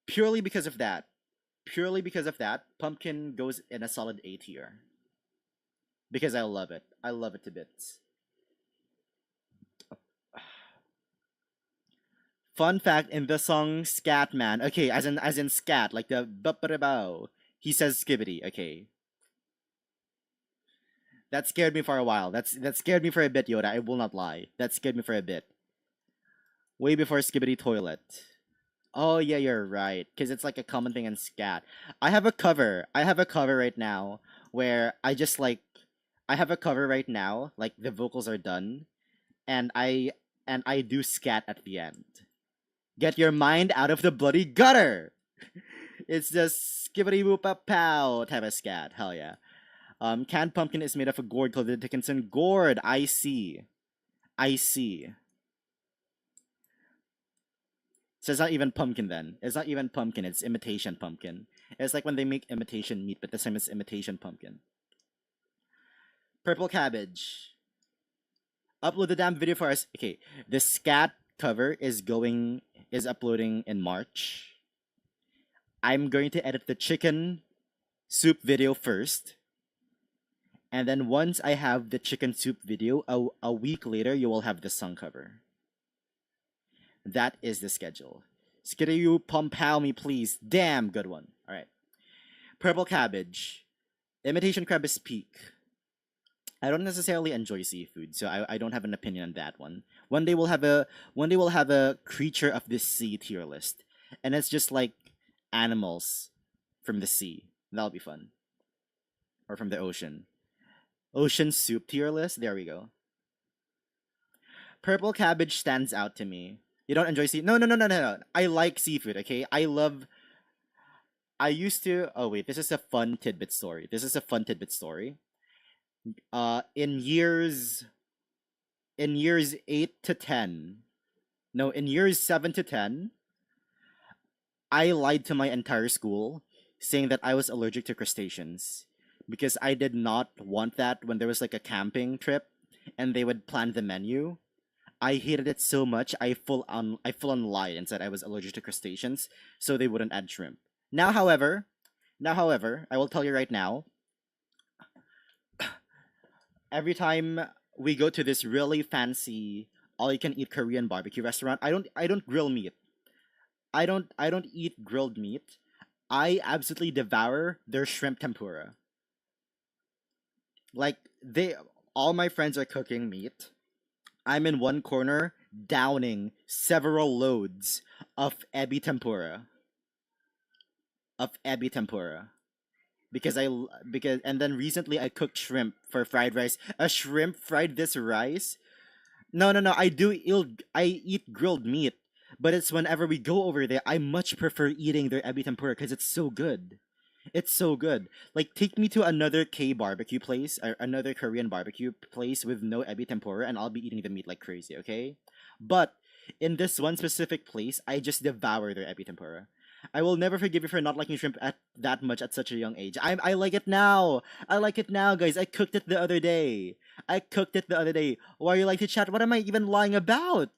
purely because of that, pumpkin goes in a solid A tier. Because I love it. I love it to bits. Fun fact in the song Scat Man. Okay, as in scat, like the bow. He says skibbity. Okay, that scared me for a while. That scared me for a bit, Yoda. I will not lie. That scared me for a bit. Way before skibbity toilet. Oh yeah, you're right. Cause it's like a common thing in scat. I have a cover. I have a cover right now where I just like I have a cover right now. Like the vocals are done, and I do scat at the end. Get your mind out of the bloody gutter. It's just skibbity whoop a pow type of scat. Hell yeah. Canned pumpkin is made of a gourd called the Dickinson gourd. I see. I see. So it's not even pumpkin then. It's not even pumpkin. It's imitation pumpkin. It's like when they make imitation meat, but this time it's imitation pumpkin. Purple cabbage. Upload the damn video for us. Okay, the scat cover is uploading in March. I'm going to edit the chicken soup video first. And then once I have the chicken soup video, a week later, you will have the song cover. That is the schedule. Skidoo pumpow me, please. Damn, good one. All right. Purple cabbage. Imitation crab is peak. I don't necessarily enjoy seafood, so I don't have an opinion on that one. One day we'll have a creature of the sea tier list, and it's just like animals from the sea. That'll be fun. Or from the ocean. Ocean soup tier list. There we go. Purple cabbage stands out to me. You don't enjoy seafood? No. I like seafood. Okay, I used to. Oh wait, this is a fun tidbit story. In years 8 to 10, no, in years 7 to 10, I lied to my entire school saying that I was allergic to crustaceans because I did not want that when there was like a camping trip and they would plan the menu. I hated it so much I full on lied and said I was allergic to crustaceans so they wouldn't add shrimp. Now however, I will tell you right now, every time we go to this really fancy all you can eat Korean barbecue restaurant, I don't grill meat. I don't eat grilled meat. I absolutely devour their shrimp tempura. Like they all my friends are cooking meat. I'm in one corner downing several loads of ebi tempura. Because and then recently I cooked shrimp for fried rice. A shrimp fried this rice? No. I eat grilled meat, but it's whenever we go over there, I much prefer eating their ebi tempura because it's so good. It's so good. Like take me to another K barbecue place or another Korean barbecue place with no ebi tempura, and I'll be eating the meat like crazy. Okay, but in this one specific place, I just devour their ebi tempura. I will never forgive you for not liking shrimp at that much at such a young age. I like it now. I like it now, guys. I cooked it the other day. Why are you like to chat? What am I even lying about?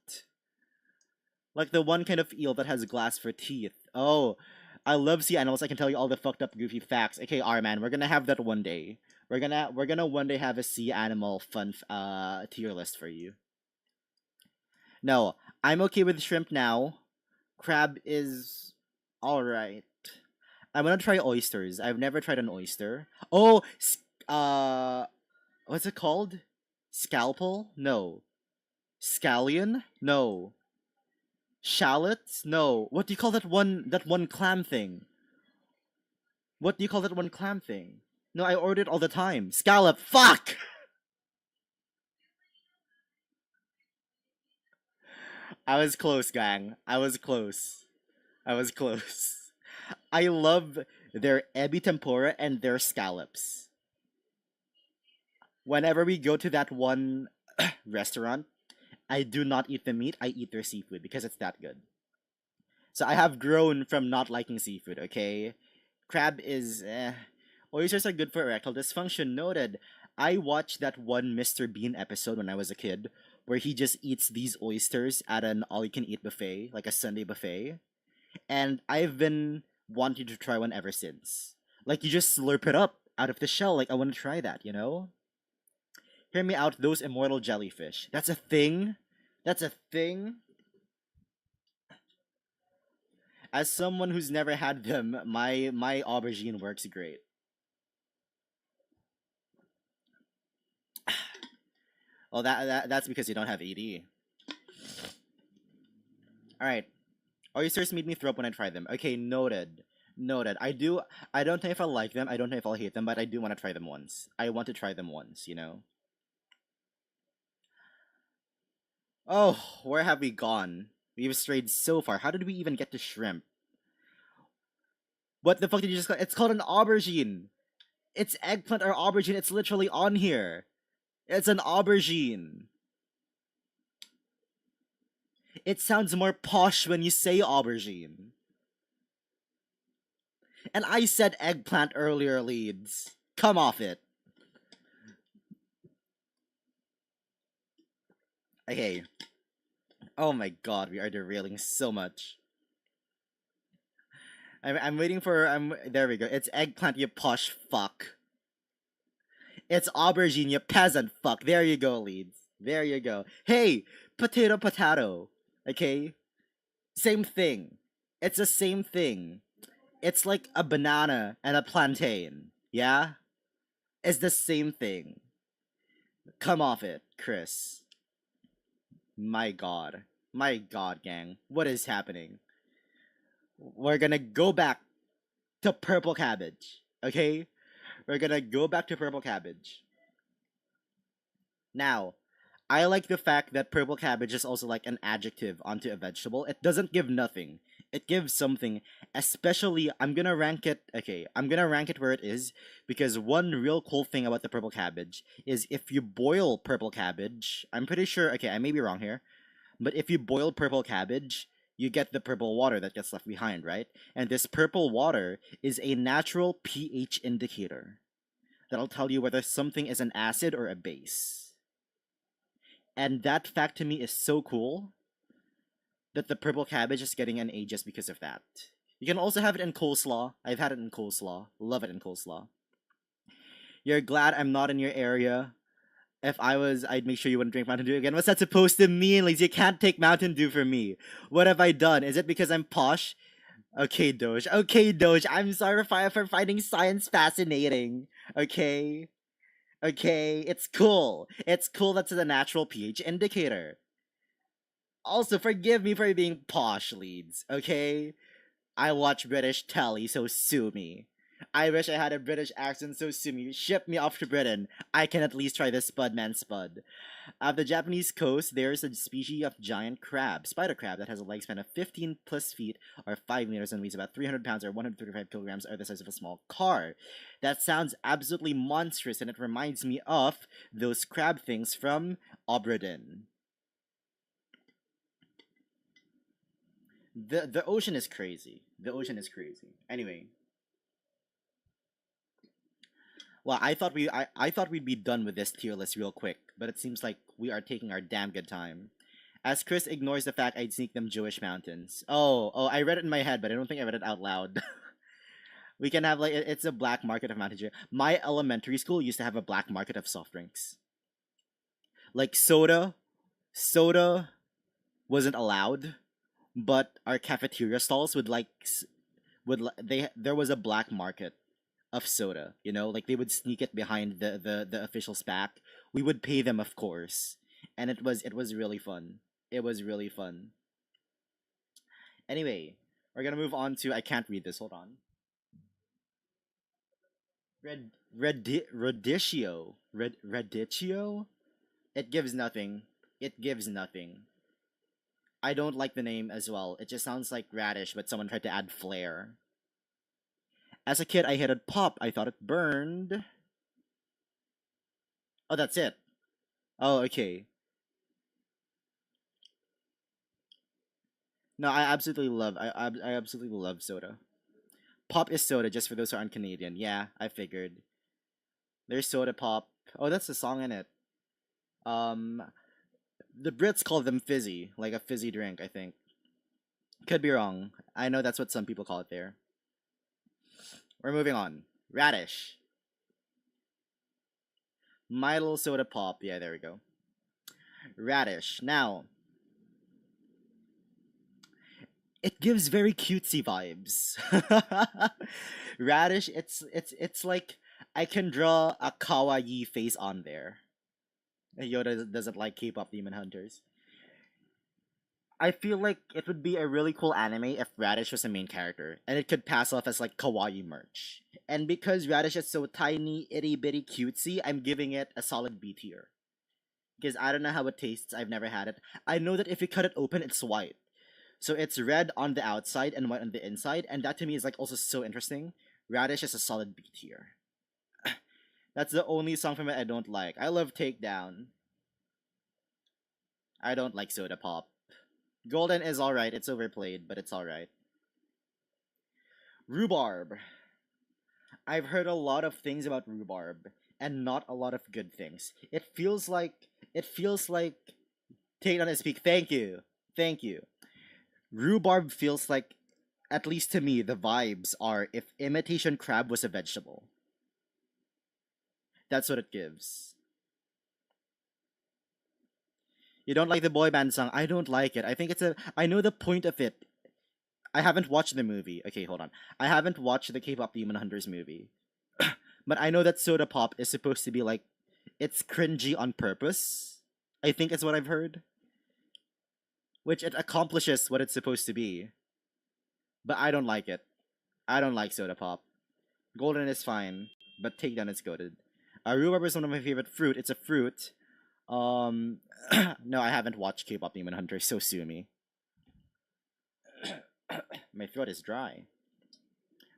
Like the one kind of eel that has glass for teeth. Oh, I love sea animals. I can tell you all the fucked up goofy facts. Okay, R man, we're gonna have that one day. We're gonna one day have a sea animal tier list for you. No, I'm okay with shrimp now. Crab is all right. I'm gonna try oysters. I've never tried an oyster. Oh, what's it called? Scalpel? No. Scallion? No. Shallots? No. What do you call that one clam thing? What do you call that one clam thing? No, I order it all the time. Scallop. Fuck. I was close, gang. I was close. I was close. I love their ebi tempura and their scallops. Whenever we go to that one restaurant, I do not eat the meat, I eat their seafood because it's that good. So I have grown from not liking seafood, okay? Crab is oysters are good for erectile dysfunction, noted. I watched that one Mr. Bean episode when I was a kid where he just eats these oysters at an all you can eat buffet, like a Sunday buffet. And I've been wanting to try one ever since. Like you just slurp it up out of the shell, like I want to try that, you know? Hear me out, those immortal jellyfish. That's a thing? That's a thing? As someone who's never had them, my aubergine works great. Well, that's because you don't have AD. All right, oysters made me throw up when I tried them. Okay, noted. Noted. I don't know if I'll like them. I don't know if I'll hate them, but I do want to try them once. I want to try them once. You know. Oh, where have we gone? We've strayed so far. How did we even get to shrimp? What the fuck did you just call? It's called an aubergine. It's eggplant or aubergine. It's literally on here. It's an aubergine. It sounds more posh when you say aubergine. And I said eggplant earlier, Leeds. Come off it. Okay. Oh my god, we are derailing so much. I'm waiting for there we go. It's eggplant, you posh fuck. It's aubergine, you peasant fuck. There you go, Leeds. There you go. Hey, potato. Okay? Same thing. It's the same thing. It's like a banana and a plantain. Yeah? It's the same thing. Come off it, Chris. My god. My god, gang. What is happening? We're gonna go back to purple cabbage. Okay? We're gonna go back to purple cabbage. Now, I like the fact that purple cabbage is also like an adjective onto a vegetable. It doesn't give nothing. It gives something. Especially, I'm gonna rank it. Okay, I'm gonna rank it where it is because one real cool thing about the purple cabbage is if you boil purple cabbage, I'm pretty sure. Okay, I may be wrong here, but if you boil purple cabbage, you get the purple water that gets left behind, right? And this purple water is a natural pH indicator that'll tell you whether something is an acid or a base. And that fact to me is so cool that the purple cabbage is getting an A just because of that. You can also have it in coleslaw. I've had it in coleslaw. Love it in coleslaw. You're glad I'm not in your area. If I was, I'd make sure you wouldn't drink Mountain Dew again. What's that supposed to mean, Lisa? You can't take Mountain Dew from me. What have I done? Is it because I'm posh? Okay, Doge. Okay, Doge. I'm sorry for finding science fascinating. Okay? Okay, it's cool. It's cool that's a natural pH indicator. Also, forgive me for being posh, Leeds, okay? I watch British telly, so sue me. I wish I had a British accent, so sue me. Ship me off to Britain. I can at least try the Spudman Spud. Off the Japanese coast, there's a species of giant crab, spider crab, that has a lifespan of 15 plus feet, or 5 meters, and weighs about 300 pounds or 135 kilograms, or the size of a small car. That sounds absolutely monstrous, and it reminds me of those crab things from Obradin. The ocean is crazy. The ocean is crazy. Anyway, well, I thought we'd be done with this tier list real quick, but it seems like we are taking our damn good time. As Chris ignores the fact I'd sneak them Jewish mountains. Oh, I read it in my head, but I don't think I read it out loud. We can have like it's a black market of Mountain Dew. My elementary school used to have a black market of soft drinks. Like soda wasn't allowed, but our cafeteria stalls would they there was a black market of soda. You know, like they would sneak it behind the official's back. We would pay them, of course, and it was really fun. It was really fun. Anyway, we're gonna move on to I can't read this. Hold on. Radicchio. It gives nothing. It gives nothing. I don't like the name as well. It just sounds like radish, but someone tried to add flair. As a kid, I hated pop. I thought it burned. Oh, that's it. Oh, okay. No, I absolutely love soda. Pop is soda, just for those who aren't Canadian. Yeah, I figured. There's soda pop. Oh, that's the song in it. Um, the Brits call them fizzy, like a fizzy drink. I think. Could be wrong. I know that's what some people call it there. We're moving on. Radish. My little soda pop. Yeah, there we go. Radish. Now, it gives very cutesy vibes. Radish, it's like I can draw a kawaii face on there. Yoda doesn't like K-pop Demon Hunters. I feel like it would be a really cool anime if Radish was the main character, and it could pass off as like kawaii merch. And because Radish is so tiny, itty bitty cutesy, I'm giving it a solid B tier. Because I don't know how it tastes, I've never had it. I know that if you cut it open, it's white. So it's red on the outside and white on the inside, and that to me is like also so interesting. Radish is a solid B tier. That's the only song from it I don't like. I love Takedown. I don't like Soda Pop. Golden is alright, it's overplayed, but it's alright. Rhubarb. I've heard a lot of things about rhubarb, and not a lot of good things. It feels like Takedown is peak. Thank you. Thank you. Rhubarb feels like, at least to me, the vibes are if imitation crab was a vegetable. That's what it gives. You don't like the boy band song? I don't like it. I think it's a. I know the point of it. I haven't watched the movie. Okay, hold on. I haven't watched the K-pop Demon Hunters movie, but I know that Soda Pop is supposed to be like, it's cringy on purpose. I think is what I've heard, which it accomplishes what it's supposed to be. But I don't like it. I don't like Soda Pop. Golden is fine, but Takedown is goaded. Rhubarb is one of my favorite fruit. It's a fruit. Um, no, I haven't watched K-pop Demon Hunter, so sue me. My throat is dry.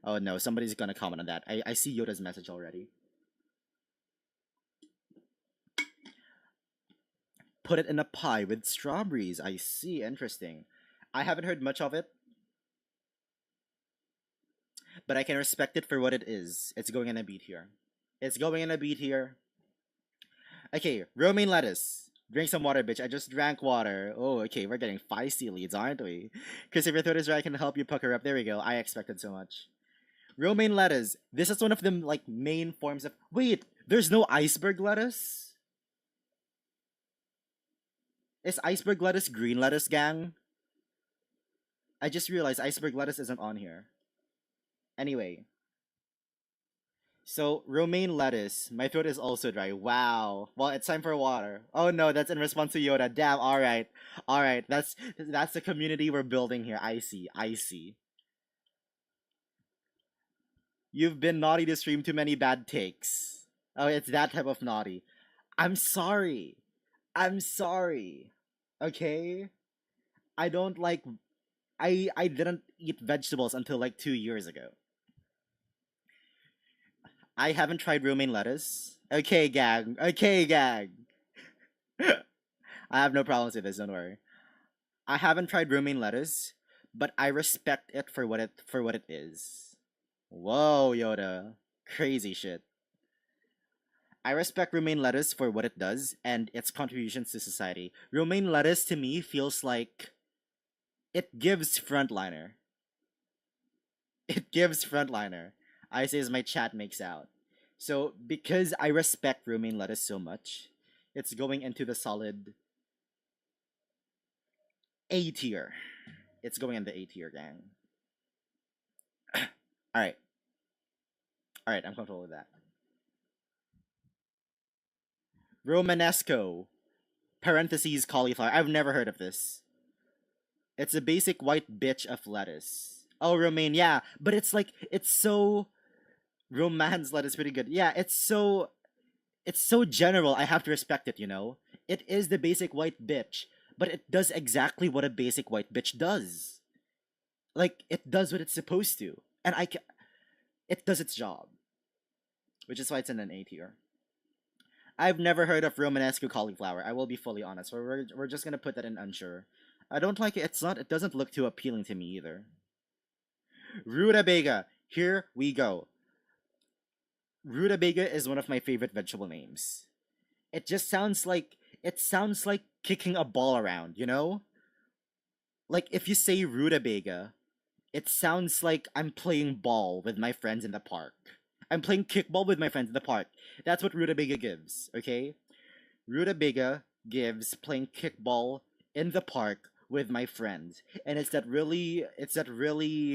Oh no, somebody's gonna comment on that. I see Yoda's message already. Put it in a pie with strawberries. I see. Interesting. I haven't heard much of it, but I can respect it for what it is. It's going in a beat here. It's going in a beat here. Okay, romaine lettuce. Drink some water, bitch. I just drank water. Oh, okay, we're getting feisty leads, aren't we? Because if your throat is dry, I can help you pucker up. There we go. I expected so much. Romaine lettuce. This is one of the like main forms of. Wait, there's no iceberg lettuce. Is iceberg lettuce green lettuce, gang? I just realized iceberg lettuce isn't on here. Anyway, so romaine lettuce. My throat is also dry. Wow. Well, it's time for water. Oh no, that's in response to Yoda. Damn. All right. That's the community we're building here. I see. I see. You've been naughty to stream too many bad takes. Oh, it's that type of naughty. I'm sorry. I'm sorry. Okay? I don't like I didn't eat vegetables until like 2 years ago. I haven't tried romaine lettuce. Okay, gang. Okay, gang. I have no problems with this, don't worry. I haven't tried romaine lettuce, but I respect it for what it is. Whoa, Yoda. Crazy shit. I respect romaine lettuce for what it does and its contributions to society. Romaine lettuce to me feels like it gives frontliner. It gives frontliner. I say as my chat makes out. So because I respect romaine lettuce so much, it's going into the solid A tier. It's going in the A tier, gang. All right. All right, I'm comfortable with that. Romanesco, parentheses cauliflower. I've never heard of this. It's a basic white bitch of lettuce. Oh, romaine, yeah, but it's so romance lettuce pretty good. Yeah, it's so general. I have to respect it. It is the basic white bitch, but it does exactly what a basic white bitch does. Like it does what it's supposed to, and it does its job, which is why it's in an A tier. I've never heard of Romanesco cauliflower. I will be fully honest. We're just gonna put that in unsure. I don't like it. It doesn't look too appealing to me either. Rutabaga. Here we go. Rutabaga is one of my favorite vegetable names. It sounds like kicking a ball around. Like if you say rutabaga, it sounds like I'm playing ball with my friends in the park. I'm playing kickball with my friends in the park. That's what rutabaga gives, okay? Rutabaga gives playing kickball in the park with my friends. And it's that really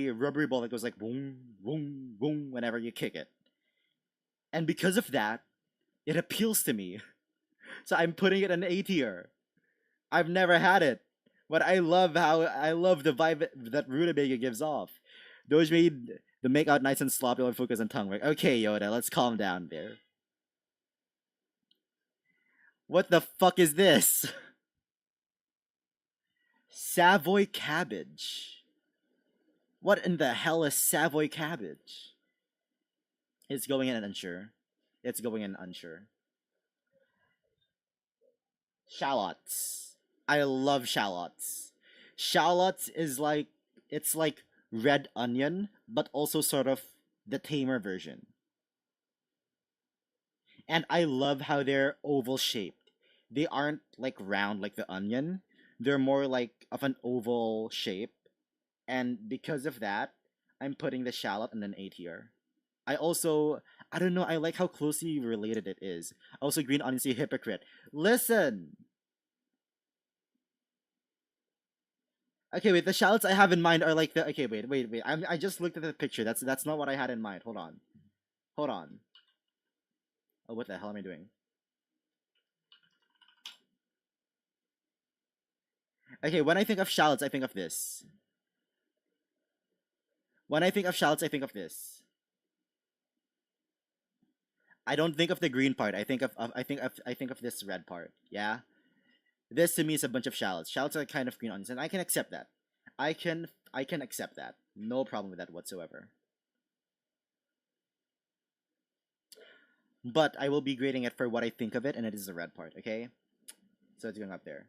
rubbery ball that goes like boom, boom, boom whenever you kick it. And because of that, it appeals to me. So I'm putting it in A tier. I've never had it, but I love the vibe that rutabaga gives off. Those made the makeout nice and sloppy and focus on tongue work. Okay, Yoda, let's calm down there. What the fuck is this? Savoy cabbage. What in the hell is Savoy cabbage? It's going in unsure. It's going in unsure. Shallots. I love shallots. Shallots is like red onion, but also sort of the tamer version. And I love how they're oval shaped. They aren't like round like the onion. They're more like of an oval shape. And because of that, I'm putting the shallot in an A tier. I don't know, I like how closely related it is. Also, green onions, you hypocrite. Listen! Okay, wait, the shallots I have in mind are like the. Okay, wait. I just looked at the picture. That's not what I had in mind. Hold on. Hold on. Oh, what the hell am I doing? Okay, when I think of shallots, I think of this. When I think of shallots, I think of this. I don't think of the green part. I think of this red part. Yeah, this to me is a bunch of shallots. Shallots are kind of green onions, and I can accept that. I can accept that. No problem with that whatsoever. But I will be grading it for what I think of it, and it is the red part. Okay, so it's going up there.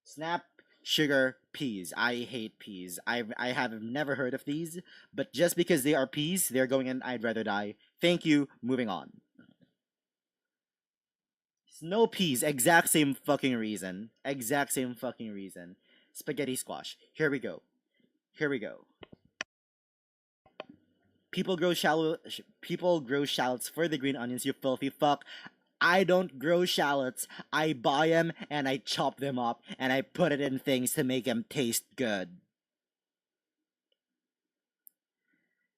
Snap sugar peas. I hate peas. I have never heard of these, but just because they are peas, they're going in. I'd rather die. Thank you. Moving on. Snow peas. Exact same fucking reason. Exact same fucking reason. Spaghetti squash. Here we go. Here we go. People grow shallots for the green onions. You filthy fuck. I don't grow shallots. I buy them and I chop them up and I put it in things to make them taste good.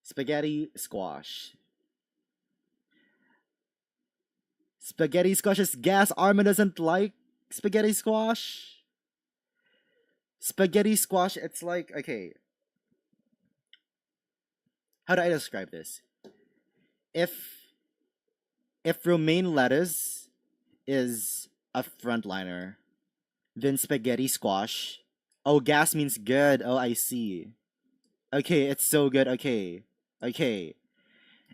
Spaghetti squash. Spaghetti squash is gas. Armin doesn't like spaghetti squash. Spaghetti squash, it's like, okay, how do I describe this? If if romaine lettuce is a frontliner, then spaghetti squash. Oh, gas means good. Oh, I see. Okay, it's so good. Okay. Okay.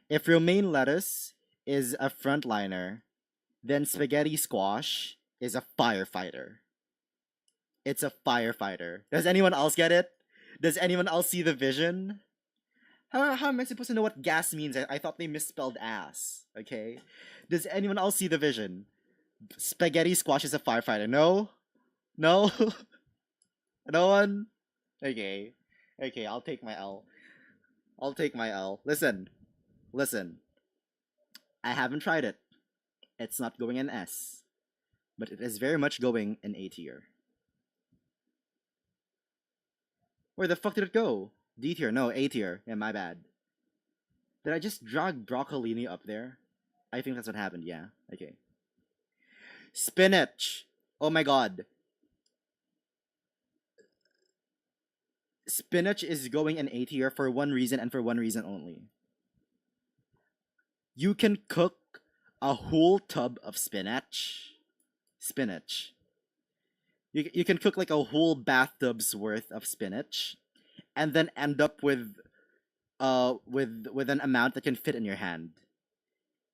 If romaine lettuce is a frontliner, then spaghetti squash is a firefighter. It's a firefighter. Does anyone else get it? Does anyone else see the vision? How am I supposed to know what gas means? I thought they misspelled ass. Okay. Does anyone else see the vision? Spaghetti squashes a firefighter. No? No? No one? Okay. Okay, I'll take my L. I'll take my L. Listen. Listen. I haven't tried it. It's not going in S. But it is very much going in A tier. Where the fuck did it go? D tier. No, A tier. Yeah, my bad. Did I just drag broccolini up there? I think that's what happened, yeah. Okay. Spinach! Oh my god. Spinach is going in A tier for one reason and for one reason only. You can cook a whole tub of spinach. Spinach. You can cook like a whole bathtub's worth of spinach and then end up with an amount that can fit in your hand.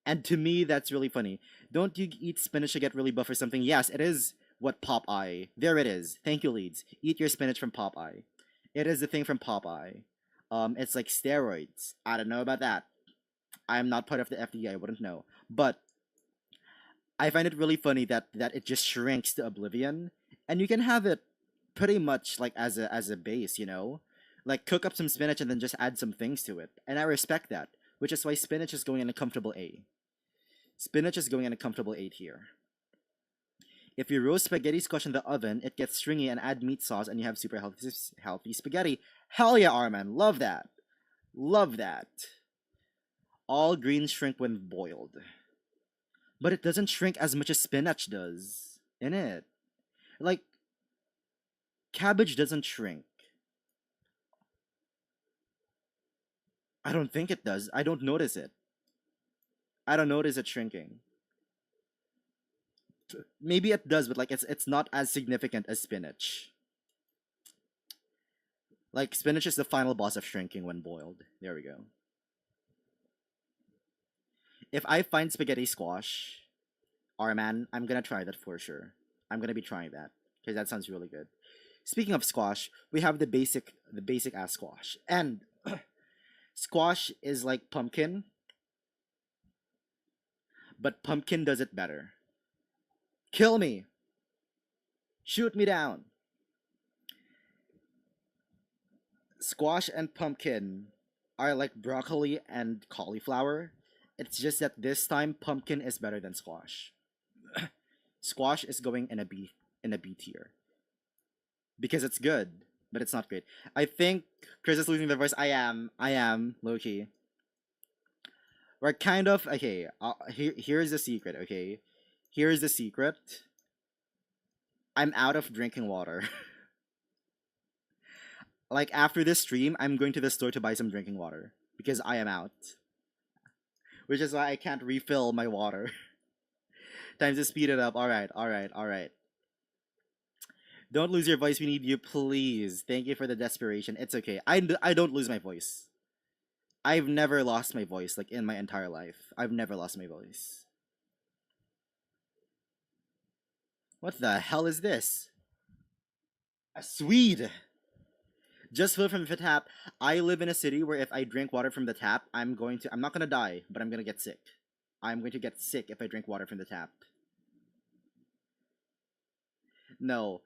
And to me, that's really funny. Don't you eat spinach to get really buff or something? Yes, it is what Popeye. There it is. Thank you, Leeds. Eat your spinach from Popeye. It is the thing from Popeye. It's like steroids. I don't know about that. I'm not part of the FDA. I wouldn't know. But I find it really funny that it just shrinks to oblivion, and you can have it pretty much like as a base, you know, like cook up some spinach and then just add some things to it, and I respect that, which is why spinach is going in a comfortable A. Spinach is going in a comfortable A tier. If you roast spaghetti squash in the oven, it gets stringy and add meat sauce, and you have super healthy spaghetti. Hell yeah, Arman, love that, love that. All greens shrink when boiled, but it doesn't shrink as much as spinach does in it. Like cabbage doesn't shrink. I don't think it does. I don't notice it. I don't notice it shrinking. Maybe it does, but like it's not as significant as spinach. Like spinach is the final boss of shrinking when boiled. There we go. If I find spaghetti squash, Arman, I'm gonna try that for sure. I'm gonna be trying that because that sounds really good. Speaking of squash, we have the basic ass squash, and squash is like pumpkin, but pumpkin does it better. Kill me, shoot me down. Squash and pumpkin are like broccoli and cauliflower. It's just that this time pumpkin is better than squash. Squash is going in a B tier because it's good, but it's not great. I think Chris is losing the voice. I am Loki. We're kind of okay. Here's the secret. Okay, here's the secret. I'm out of drinking water. Like after this stream, I'm going to the store to buy some drinking water because I am out. Which is why I can't refill my water. Time to speed it up. All right, all right, all right. Don't lose your voice. We need you, please. Thank you for the desperation. It's okay. I don't lose my voice. I've never lost my voice like in my entire life. I've never lost my voice. What the hell is this? A Swede. Just fill from the tap. I live in a city where if I drink water from the tap, I'm not gonna die, but I'm gonna get sick. I'm going to get sick if I drink water from the tap. No.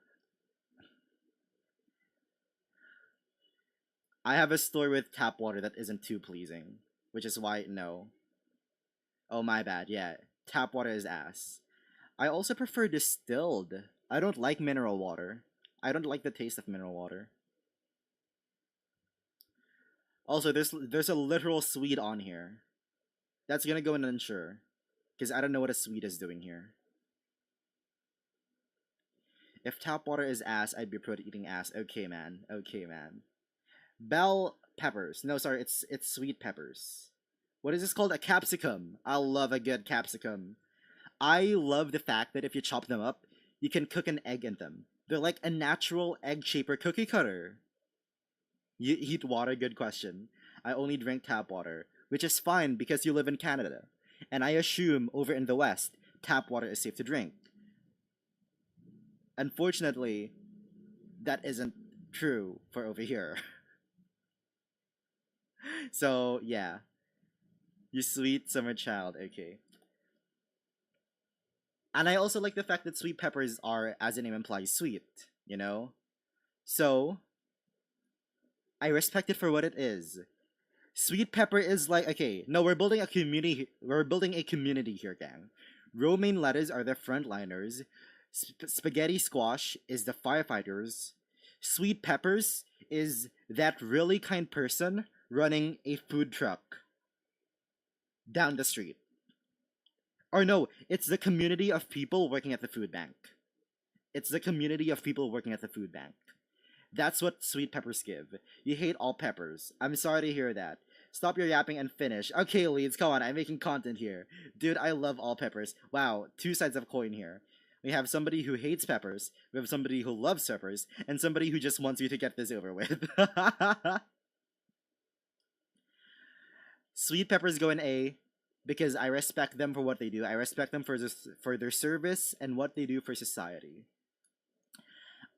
I have a story with tap water that isn't too pleasing, which is why no. Oh my bad. Yeah. Tap water is ass. I also prefer distilled. I don't like mineral water. I don't like the taste of mineral water. Also, there's a literal Swede on here. That's gonna go in unsure. Because I don't know what a Swede is doing here. If tap water is ass, I'd be pro to eating ass. Okay, man. Okay, man. Bell peppers. No, sorry, it's sweet peppers. What is this called? A capsicum. I love a good capsicum. I love the fact that if you chop them up, you can cook an egg in them. They're like a natural egg shaper cookie cutter. You eat water? Good question. I only drink tap water, which is fine because you live in Canada. And I assume over in the West, tap water is safe to drink. Unfortunately, that isn't true for over here. So yeah, you sweet summer child. Okay. And I also like the fact that sweet peppers are, as the name implies, sweet. You know. So I respect it for what it is. Sweet pepper is like, okay, no, we're building a community. We're building a community here, gang. Romaine lettuce are the frontliners. Spaghetti squash is the firefighters. Sweet peppers is that really kind person running a food truck down the street. Or no, it's the community of people working at the food bank. It's the community of people working at the food bank. That's what sweet peppers give. You hate all peppers. I'm sorry to hear that. Stop your yapping and finish. Okay, Leeds, come on. I'm making content here. Dude, I love all peppers. Wow, two sides of a coin here. We have somebody who hates peppers, we have somebody who loves peppers, and somebody who just wants you to get this over with. Sweet peppers go in A because I respect them for what they do. I respect them for their service and what they do for society.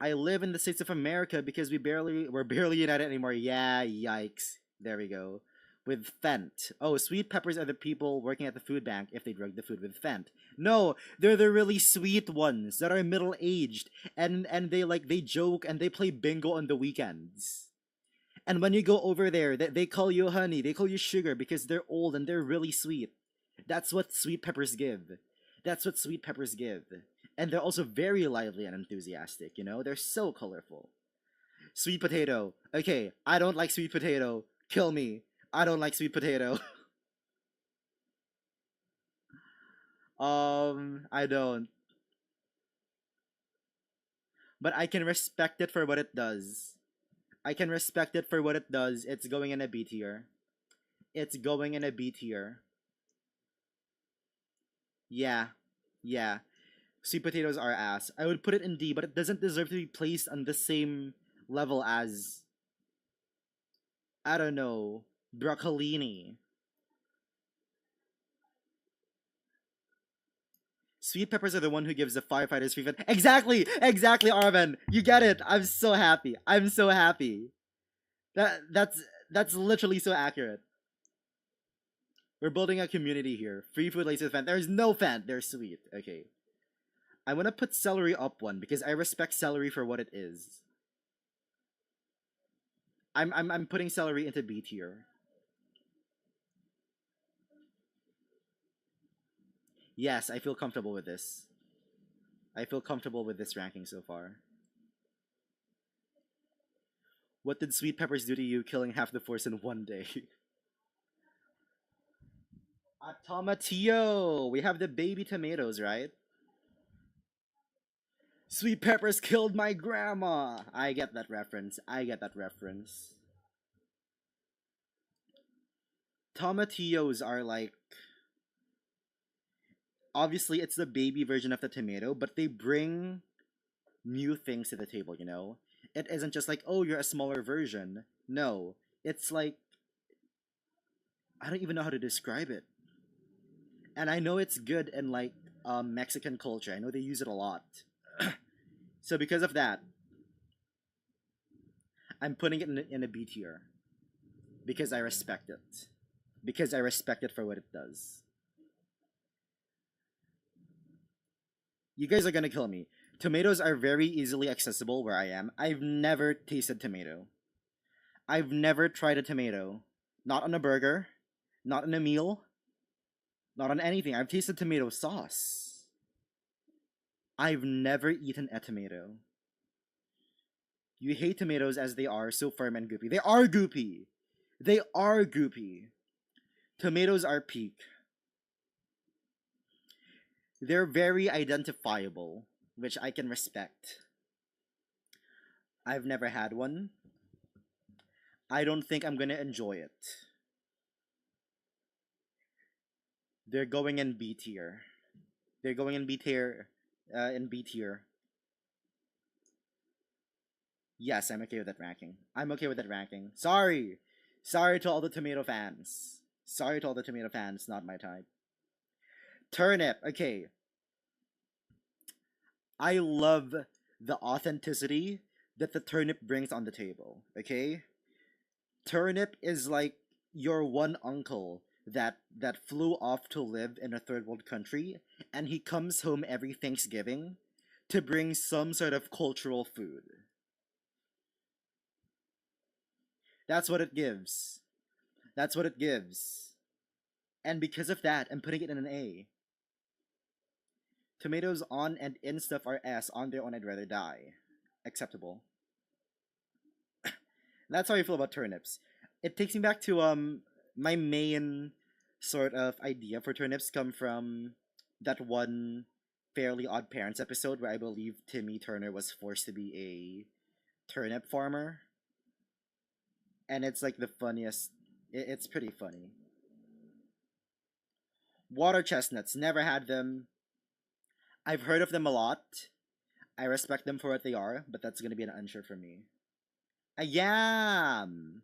I live in the States of America because we're barely united anymore. Yeah, yikes. There we go. With Fent. Oh, sweet peppers are the people working at the food bank if they drug the food with Fent. No, they're the really sweet ones that are middle aged and they joke and they play bingo on the weekends. And when you go over there, they call you honey, they call you sugar because they're old and they're really sweet. That's what sweet peppers give. That's what sweet peppers give. And they're also very lively and enthusiastic, you know? They're so colorful. Sweet potato. Okay, I don't like sweet potato. Kill me. I don't like sweet potato. I don't. But I can respect it for what it does. I can respect it for what it does. It's going in a B tier. It's going in a B tier. Yeah. Yeah. Sweet potatoes are ass. I would put it in D, but it doesn't deserve to be placed on the same level as, I don't know, broccolini. Sweet peppers are the one who gives the firefighters free food. Exactly, exactly, Arvin. You get it. I'm so happy. I'm so happy. That's literally so accurate. We're building a community here. Free food laces fan. There's no fan. They're sweet. Okay. I want to put celery up one because I respect celery for what it is. I'm putting celery into B tier. Yes, I feel comfortable with this. I feel comfortable with this ranking so far. What did sweet peppers do to you, killing half the force in one day? A tomatillo! We have the baby tomatoes, right? Sweet peppers killed my grandma! I get that reference. I get that reference. Tomatillos are like, obviously it's the baby version of the tomato, but they bring new things to the table, you know? It isn't just like, oh, you're a smaller version. No. It's like, I don't even know how to describe it. And I know it's good in like Mexican culture. I know they use it a lot. So because of that, I'm putting it in a B tier because I respect it. Because I respect it for what it does. You guys are gonna kill me. Tomatoes are very easily accessible where I am. I've never tasted tomato. I've never tried a tomato. Not on a burger, not on a meal, not on anything. I've tasted tomato sauce. I've never eaten a tomato. You hate tomatoes as they are so firm and goopy. They are goopy. They are goopy. Tomatoes are peak. They're very identifiable, which I can respect. I've never had one. I don't think I'm gonna enjoy it. They're going in B tier. They're going in B tier. In B tier. Yes, I'm okay with that ranking. I'm okay with that ranking. Sorry, sorry to all the tomato fans. Sorry to all the tomato fans. Not my type. Turnip. Okay, I love the authenticity that the turnip brings on the table. Okay, turnip is like your one uncle that flew off to live in a third world country, and he comes home every Thanksgiving to bring some sort of cultural food. That's what it gives. That's what it gives. And because of that, I'm putting it in an A. Tomatoes on and in stuff are S. On their own, I'd rather die. Acceptable. That's how I feel about turnips. It takes me back to my main sort of idea for turnips come from that one Fairly Odd Parents episode where I believe Timmy Turner was forced to be a turnip farmer, and it's like the funniest. It's pretty funny. Water chestnuts, never had them. I've heard of them a lot. I respect them for what they are, but that's gonna be an unsure for me. A yam.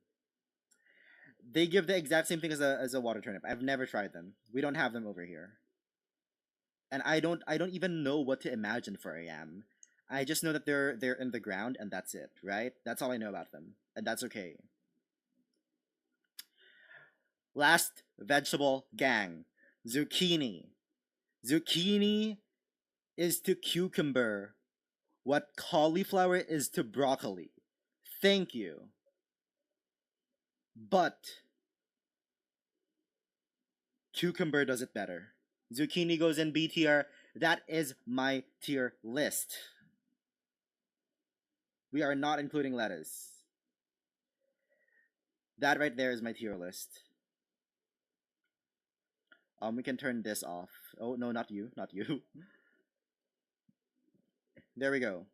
They give the exact same thing as a water turnip. I've never tried them. We don't have them over here. And I don't even know what to imagine for a yam. I just know that they're in the ground and that's it, right? That's all I know about them. And that's okay. Last vegetable gang. Zucchini. Zucchini is to cucumber what cauliflower is to broccoli. Thank you. But cucumber does it better. Zucchini goes in B tier. That is my tier list. We are not including lettuce. That right there is my tier list. We can turn this off. Oh no, not you, not you. There we go.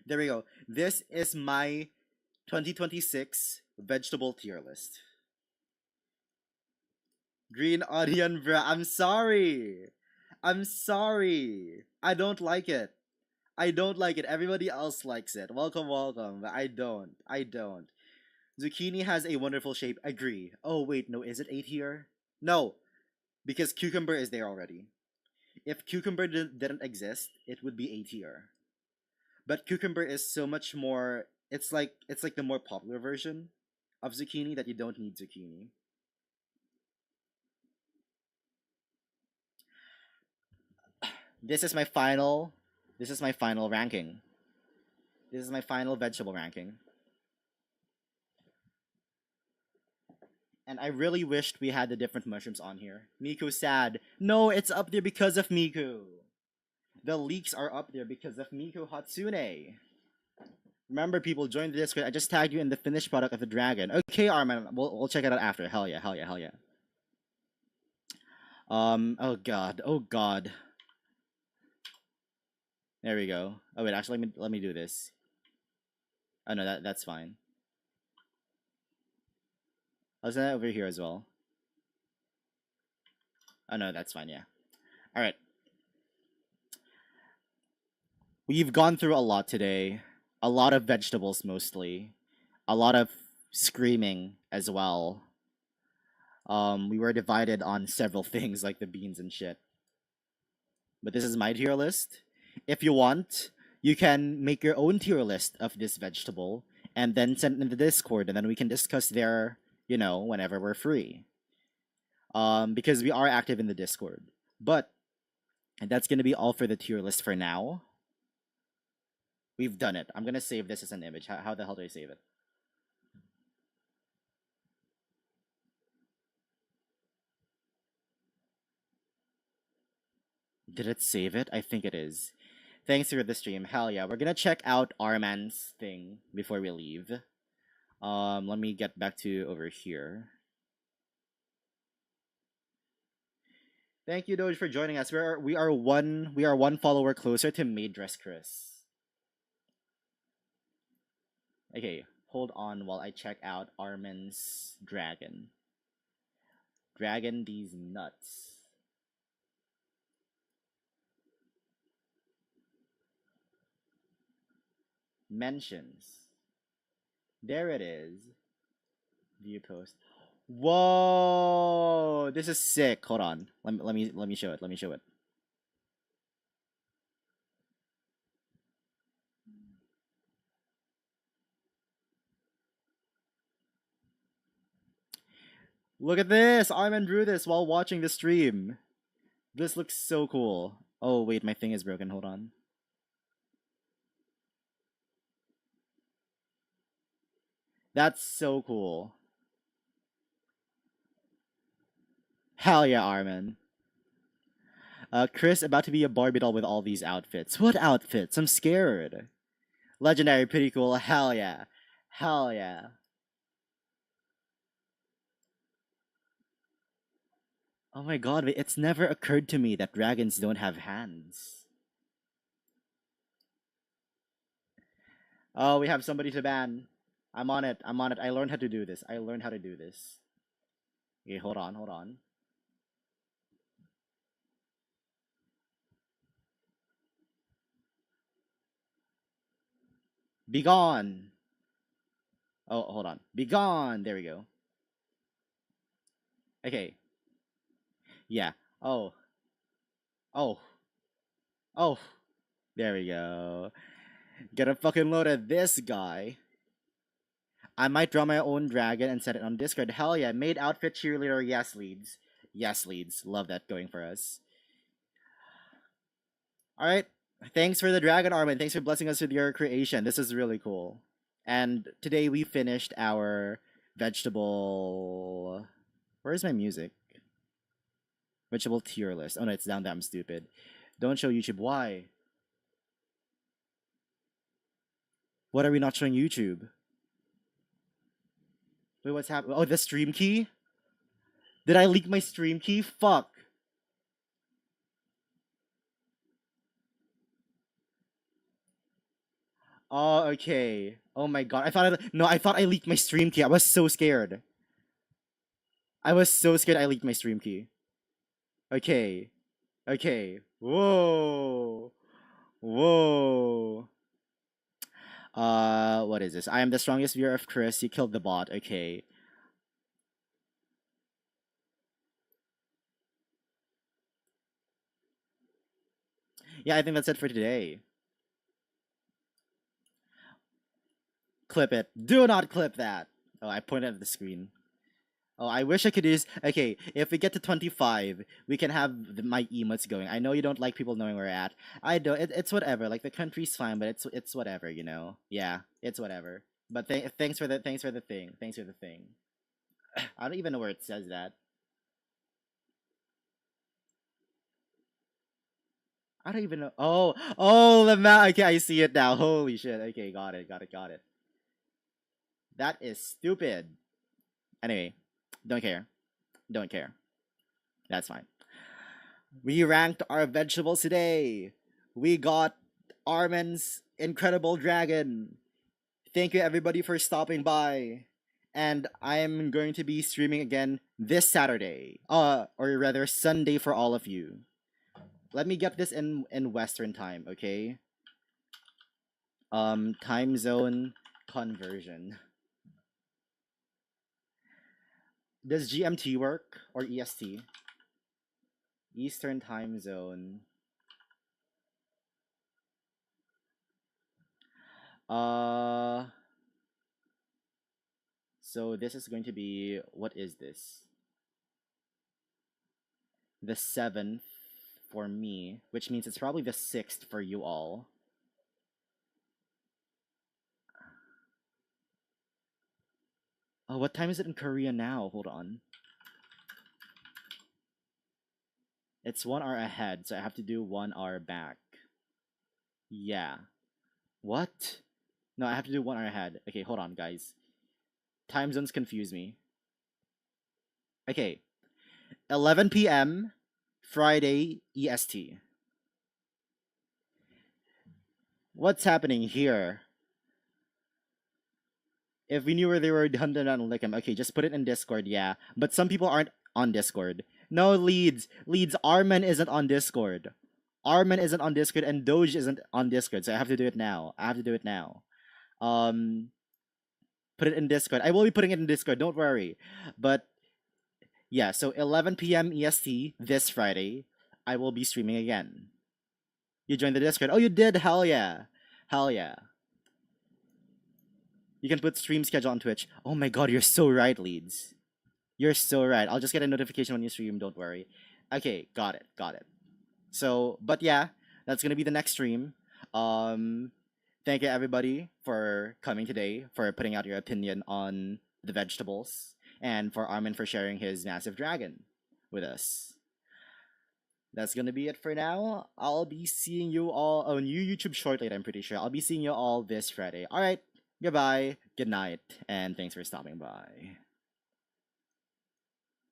There we go. This is my 2026 vegetable tier list. Green onion, bruh. I'm sorry. I'm sorry. I don't like it. I don't like it. Everybody else likes it. Welcome, welcome. But I don't. I don't. Zucchini has a wonderful shape. Agree. Oh, wait. No, is it A tier? No. Because cucumber is there already. If cucumber didn't exist, it would be A tier. But cucumber is so much more. It's like the more popular version of zucchini that you don't need zucchini. This is my final. This is my final ranking. This is my final vegetable ranking. And I really wished we had the different mushrooms on here. Miku sad. No, it's up there because of Miku. The leaks are up there because of Miku Hatsune. Remember, people, join the Discord. I just tagged you in the finished product of the dragon. Okay, Armin, we'll check it out after. Hell yeah, hell yeah, hell yeah. Oh god, oh god. There we go. Oh wait, actually, let me do this. Oh no, that's fine. I'll send that over here as well. Oh no, that's fine. Yeah. All right. We've gone through a lot today. A lot of vegetables mostly. A lot of screaming as well. We were divided on several things like the beans and shit. But this is my tier list. If you want, you can make your own tier list of this vegetable and then send it in the Discord, and then we can discuss there, whenever we're free. Because we are active in the Discord. But that's gonna be all for the tier list for now. We've done it. I'm gonna save this as an image. How the hell do I save it? Did it save it? I think it is. Thanks for the stream. Hell yeah. We're gonna check out Arman's thing before we leave. Let me get back to over here. Thank you, Doge, for joining us. We are one follower closer to Maid Dress Chris. Okay, hold on while I check out Armin's dragon. Dragon these nuts. Mentions. There it is. View post. Whoa! This is sick. Hold on. Let me show it. Let me show it. Look at this! Armin drew this while watching the stream. This looks so cool. Oh, wait, my thing is broken. Hold on. That's so cool. Hell yeah, Armin. Chris about to be a Barbie doll with all these outfits. What outfits? I'm scared. Legendary, pretty cool. Hell yeah. Hell yeah. Oh my god, it's never occurred to me that dragons don't have hands. Oh, we have somebody to ban. I'm on it. I'm on it. I learned how to do this. I learned how to do this. Okay, hold on, hold on. Be gone. Oh, hold on. Be gone. There we go. Okay. Yeah. Oh. Oh. Oh. There we go. Get a fucking load of this guy. I might draw my own dragon and set it on Discord. Hell yeah. Made outfit cheerleader. Yes, leads. Yes, leads. Love that going for us. Alright. Thanks for the dragon, Armin. Thanks for blessing us with your creation. This is really cool. And today we finished our vegetable... Where's my music? Vegetable tier list. Oh no, it's down there. I'm stupid. Don't show YouTube. Why? What are we not showing YouTube? Wait, what's happening? Oh, the stream key? Did I leak my stream key? Fuck. Oh, okay. Oh my god. I thought I leaked my stream key. I was so scared. I was so scared I leaked my stream key. Okay. Okay. Whoa. Whoa. What is this? I am the strongest viewer of Chris. You killed the bot. Okay. Yeah, I think that's it for today. Clip it. Do not clip that. Oh, I pointed at the screen. Oh, I wish I could use... Okay, if we get to 25, we can have my emotes going. I know you don't like people knowing where we're at. I don't. It's whatever. Like, the country's fine, but it's whatever, you know? Yeah, it's whatever. But thanks for the thing. Thanks for the thing. I don't even know where it says that. I don't even know. Oh, the map. Okay, I see it now. Holy shit. Okay, got it. That is stupid. Anyway, don't care. Don't care. That's fine. We ranked our vegetables today. We got Armin's Incredible Dragon. Thank you everybody for stopping by. And I'm going to be streaming again this Saturday. Or rather Sunday for all of you. Let me get this in Western time, okay? Time zone conversion. Does GMT work or EST? Eastern time zone. So this is going to be, what is this? The 7th for me, which means it's probably the 6th for you all. Oh, what time is it in Korea now? Hold on. It's 1 hour ahead, so I have to do 1 hour back. Yeah. What? No, I have to do 1 hour ahead. Okay, hold on, guys. Time zones confuse me. Okay. 11 p.m. Friday EST. What's happening here? If we knew where they were redundant on Lickem, okay, just put it in Discord, yeah. But some people aren't on Discord. No, Leads, Armin isn't on Discord. Armin isn't on Discord, and Doge isn't on Discord, so I have to do it now. Put it in Discord. I will be putting it in Discord, don't worry. But, yeah, so 11 p.m. EST this Friday, I will be streaming again. You joined the Discord. Oh, you did? Hell yeah. Hell yeah. You can put stream schedule on Twitch. Oh my god, you're so right, Leads. You're so right. I'll just get a notification when you stream. Don't worry. Okay, got it. Got it. So, but yeah, that's gonna be the next stream. Um, thank you everybody for coming today, for putting out your opinion on the vegetables, and for Armin for sharing his massive dragon with us. That's gonna be it for now. I'll be seeing you all on new YouTube short later, I'm pretty sure. I'll be seeing you all this Friday. Alright, goodbye, good night, and thanks for stopping by.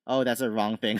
Oh, that's a wrong thing.